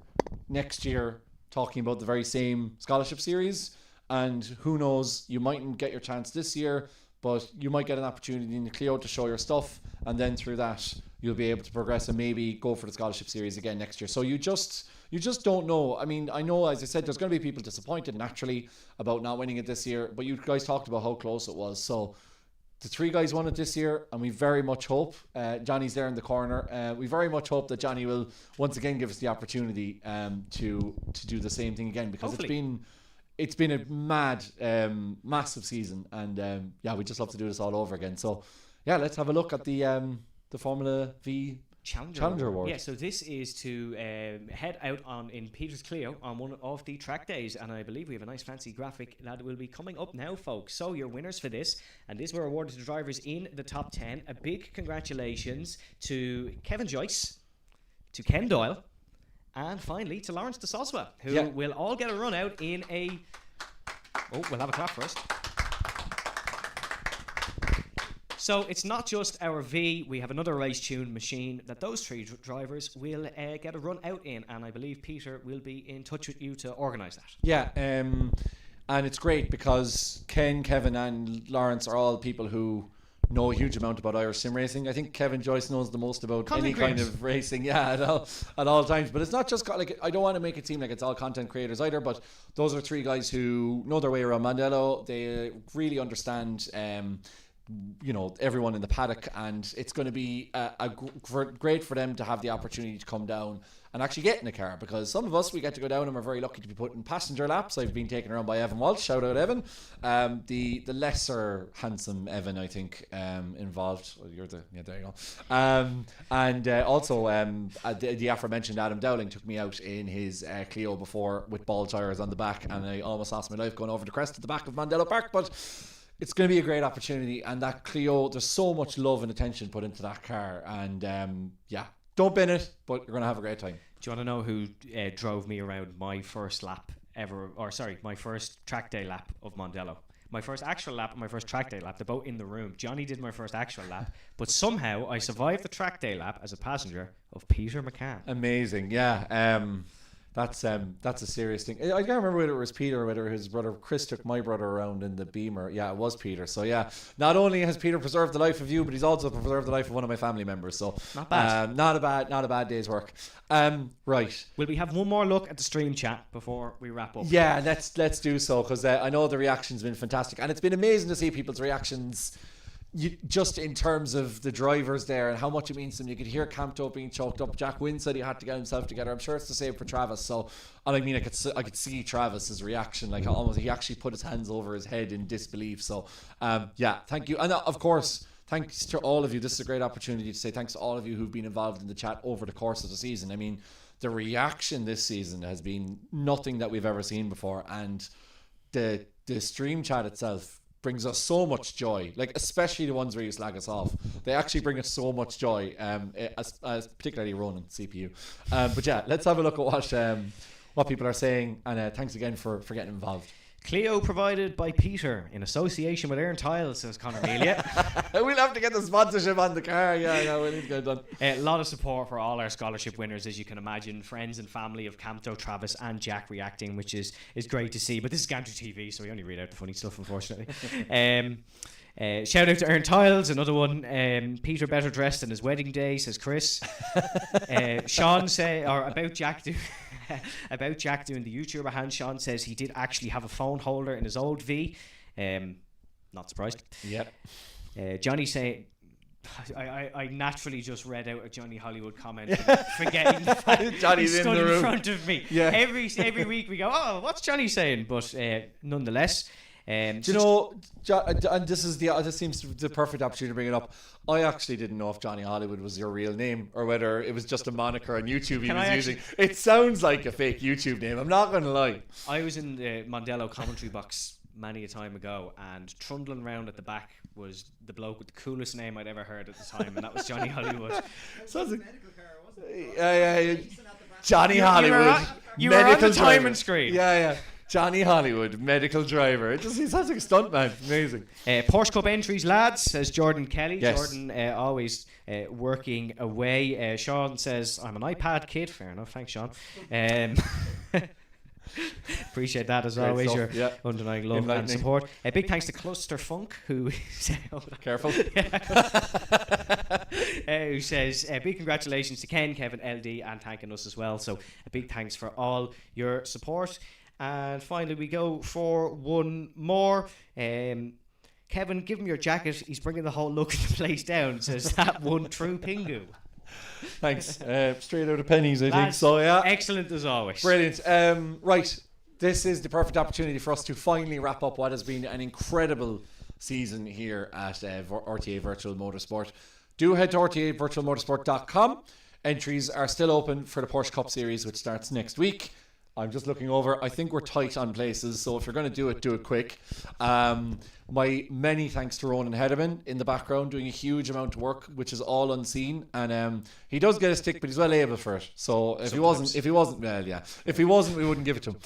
Speaker 1: next year talking about the very same scholarship series. And who knows, you mightn't get your chance this year, but you might get an opportunity in the Clio to show your stuff, and then through that you'll be able to progress and maybe go for the scholarship series again next year. So you just don't know. I mean, I know, as I said, there's going to be people disappointed naturally about not winning it this year, but you guys talked about how close it was. So the 3 guys won it this year, and we very much hope, Johnny's there in the corner, we very much hope that Johnny will once again give us the opportunity to do the same thing again, because
Speaker 2: Hopefully.
Speaker 1: it's been a mad, massive season, and we just love to do this all over again. So, let's have a look at the Formula V Challenger Award.
Speaker 2: Yeah, so this is to head out in Peter's Clio on one of the track days, and I believe we have a nice fancy graphic that will be coming up now, folks. So your winners for this, and these were awarded to drivers in the top 10. A big congratulations to Kevin Joyce, to Ken Doyle, and finally to Lawrence de Soswa, who will all get a run out in a... Oh, we'll have a clap first. So it's not just our V, we have another race tuned machine that those 3 drivers will get a run out in, and I believe Peter will be in touch with you to organise that.
Speaker 1: Yeah, and it's great because Ken, Kevin and Lawrence are all people who know a huge amount about Irish sim racing. I think Kevin Joyce knows the most about any kind of racing, at all times. But it's not just like, I don't want to make it seem like it's all content creators either, but those are 3 guys who know their way around Mondello. They really understand everyone in the paddock, and it's going to be great for them to have the opportunity to come down and actually get in a car, because some of us, we get to go down and we're very lucky to be put in passenger laps. I've been taken around by Evan Walsh, shout out Evan, the lesser handsome Evan, I think, involved. Well, you're there you go. And also the aforementioned Adam Dowling took me out in his Clio before with ball tires on the back, and I almost lost my life going over the crest at the back of Mondello Park, but it's going to be a great opportunity. And that Clio, there's so much love and attention put into that car, and don't bin it, but you're going to have a great time.
Speaker 2: Do you want to know who drove me around my first lap ever, my first track day lap of Mondello? My first actual lap and my first track day lap, they're both in the room. Johnny did my first actual lap, but somehow I survived the track day lap as a passenger of Peter McCann.
Speaker 1: Amazing, yeah. That's a serious thing. I can't remember whether it was Peter or whether his brother Chris took my brother around in the Beamer. Yeah, it was Peter. So yeah, not only has Peter preserved the life of you, but he's also preserved the life of one of my family members. So
Speaker 2: not bad.
Speaker 1: Not a bad day's work. Right.
Speaker 2: Will we have one more look at the stream chat before we wrap up?
Speaker 1: Yeah, let's do so, because I know the reaction's been fantastic, and it's been amazing to see people's reactions. Just in terms of the drivers there and how much it means to them. You could hear Campto being choked up. Jack Wynn said he had to get himself together. I'm sure it's the same for Travis. So, and I mean, I could see Travis's reaction, like almost he actually put his hands over his head in disbelief. So, thank you, and of course, thanks to all of you. This is a great opportunity to say thanks to all of you who've been involved in the chat over the course of the season. I mean, the reaction this season has been nothing that we've ever seen before, and the stream chat itself brings us so much joy, like especially the ones where you slag us off. They actually bring us so much joy, as particularly Ronan CPU. But yeah, let's have a look at what people are saying, and thanks again for getting involved.
Speaker 2: Clio provided by Peter in association with Aaron Tiles, says Conor Melia.
Speaker 1: We'll have to get the sponsorship on the car. Yeah, we need to get it done.
Speaker 2: A lot of support for all our scholarship winners, as you can imagine. Friends and family of Campto, Travis and Jack reacting, which is great to see. But this is Gantry TV, so we only read out the funny stuff, unfortunately. Shout out to Aaron Tiles, another one. Peter better dressed than his wedding day, says Chris. Sean say, or about Jack about Jack doing the YouTuber hand, Sean says he did actually have a phone holder in his old V. Not surprised.
Speaker 1: Yep.
Speaker 2: Johnny say, I naturally just read out a Johnny Hollywood comment, forgetting the fact
Speaker 1: Johnny's
Speaker 2: he stood
Speaker 1: in the room.
Speaker 2: front of me.
Speaker 1: Yeah.
Speaker 2: Every week we go, oh, what's Johnny saying? But nonetheless.
Speaker 1: Do you know, and this seems the perfect opportunity to bring it up. I actually didn't know if Johnny Hollywood was your real name or whether it was just a moniker on YouTube he was using. It sounds like a fake YouTube name, I'm not going to lie.
Speaker 2: I was in the Mondello commentary box many a time ago, and trundling around at the back was the bloke with the coolest name I'd ever heard at the time, and that was Johnny Hollywood.
Speaker 11: Sounds like Johnny Hollywood.
Speaker 2: You were on the timing screen.
Speaker 11: Yeah. Johnny Hollywood, medical driver. He sounds like a stuntman. Amazing.
Speaker 2: Porsche Cup entries, lads, says Jordan Kelly.
Speaker 11: Yes.
Speaker 2: Jordan always working away. Sean says, I'm an iPad kid. Fair enough. Thanks, Sean. Appreciate that as
Speaker 11: Great
Speaker 2: always.
Speaker 11: stuff,
Speaker 2: Your underlying love and support. A big thanks to Cluster Funk, who
Speaker 11: Careful.
Speaker 2: Who says big congratulations to Ken, Kevin, LD, and thanking us as well. So a big thanks for all your support. And finally, we go for one more. Kevin, give him your jacket. He's bringing the whole look of the place down. Says that one true Pingu.
Speaker 11: Thanks. Straight out of pennies, I think. So yeah,
Speaker 2: excellent as always.
Speaker 11: Brilliant. Right, this is the perfect opportunity for us to finally wrap up what has been an incredible season here at RTA Virtual Motorsport. Do head to rtavirtualmotorsport.com. Entries are still open for the Porsche Cup Series, which starts next week. I'm just looking over. I think we're tight on places, so if you're going to do it quick. My many thanks to Ronan Hedeman in the background, doing a huge amount of work, which is all unseen, and he does get a stick, but he's well able for it. So if he wasn't, we wouldn't give it to him.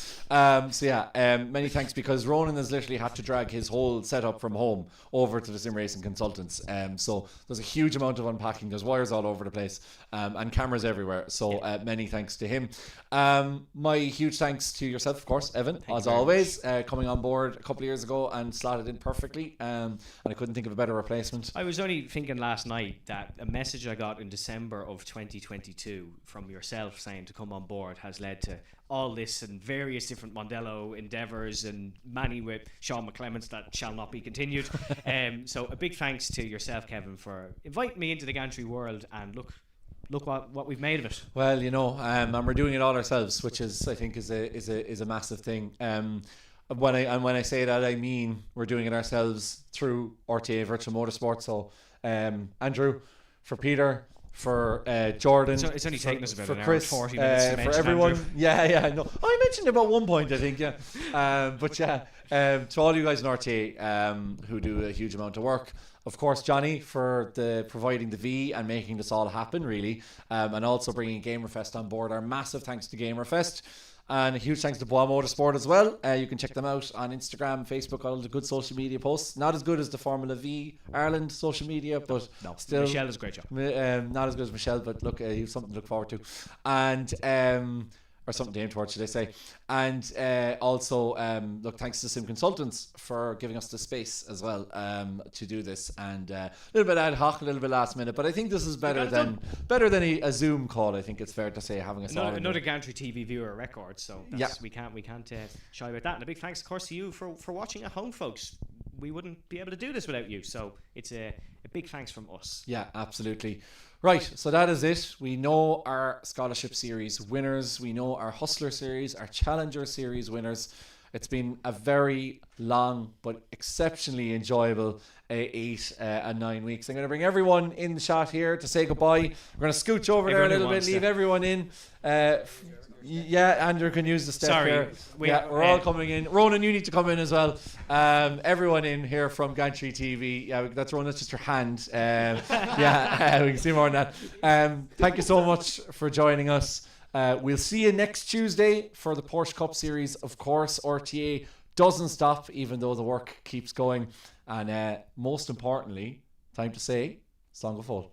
Speaker 11: Many thanks, because Ronan has literally had to drag his whole setup from home over to the Sim Racing Consultants. So there's a huge amount of unpacking. There's wires all over the place, and cameras everywhere. So many thanks to him. My huge thanks to yourself, of course, Evan, as always, coming on board a couple of years ago and slotted in perfectly, and I couldn't think of a better replacement.
Speaker 2: I was only thinking last night that a message I got in December of 2022 from yourself saying to come on board has led to all this and various different Mondello endeavours, and many with Sean McClements that shall not be continued. So a big thanks to yourself, Kevin, for inviting me into the gantry world, and look what we've made of it.
Speaker 11: Well, and we're doing it all ourselves, which is, I think, is a massive thing. When I say that, I mean we're doing it ourselves through RTA Virtual Motorsport. So Andrew, for Peter, for Jordan,
Speaker 2: it's only taken us about
Speaker 11: for
Speaker 2: an
Speaker 11: Chris,
Speaker 2: hour and 40 minutes to
Speaker 11: for everyone.
Speaker 2: Andrew.
Speaker 11: Yeah, no, I mentioned about one point, I think, to all you guys in RTA who do a huge amount of work. Of course, Johnny, for providing the V and making this all happen, really, and also bringing Gamerfest on board. Our massive thanks to Gamerfest. And a huge thanks to Bois Motorsport as well. You can check them out on Instagram, Facebook, all the good social media posts. Not as good as the Formula V Ireland social media, but still,
Speaker 2: Michelle does a great job.
Speaker 11: Not as good as Michelle, but look, you have something to look forward to, and or something to aim towards, should I say. And also, look, thanks to Sim Consultants for giving us the space as well to do this, and a little bit ad hoc, a little bit last minute, but I think this is better than a Zoom call. I think it's fair to say, having us on
Speaker 2: another Gantry TV viewer record, so we can't shy about that. And a big thanks, of course, to you for watching at home, folks. We wouldn't be able to do this without you, so it's a big thanks from us.
Speaker 11: Yeah, absolutely. Right, so that is it. We know our Scholarship Series winners. We know our Hustler Series, our Challenger Series winners. It's been a very long but exceptionally enjoyable 8 and 9 weeks. I'm going to bring everyone in the shot here to say goodbye. We're going to scooch over there a little bit, leave everyone in. Andrew can use the step here. We're all coming in. Ronan, you need to come in as well. Everyone in here from Gantry TV. Yeah, that's Ronan, that's just your hand. We can see more on that. Thank you so much for joining us. We'll see you next Tuesday for the Porsche Cup Series. Of course, RTA doesn't stop, even though the work keeps going. And most importantly, time to say, Song of Fall.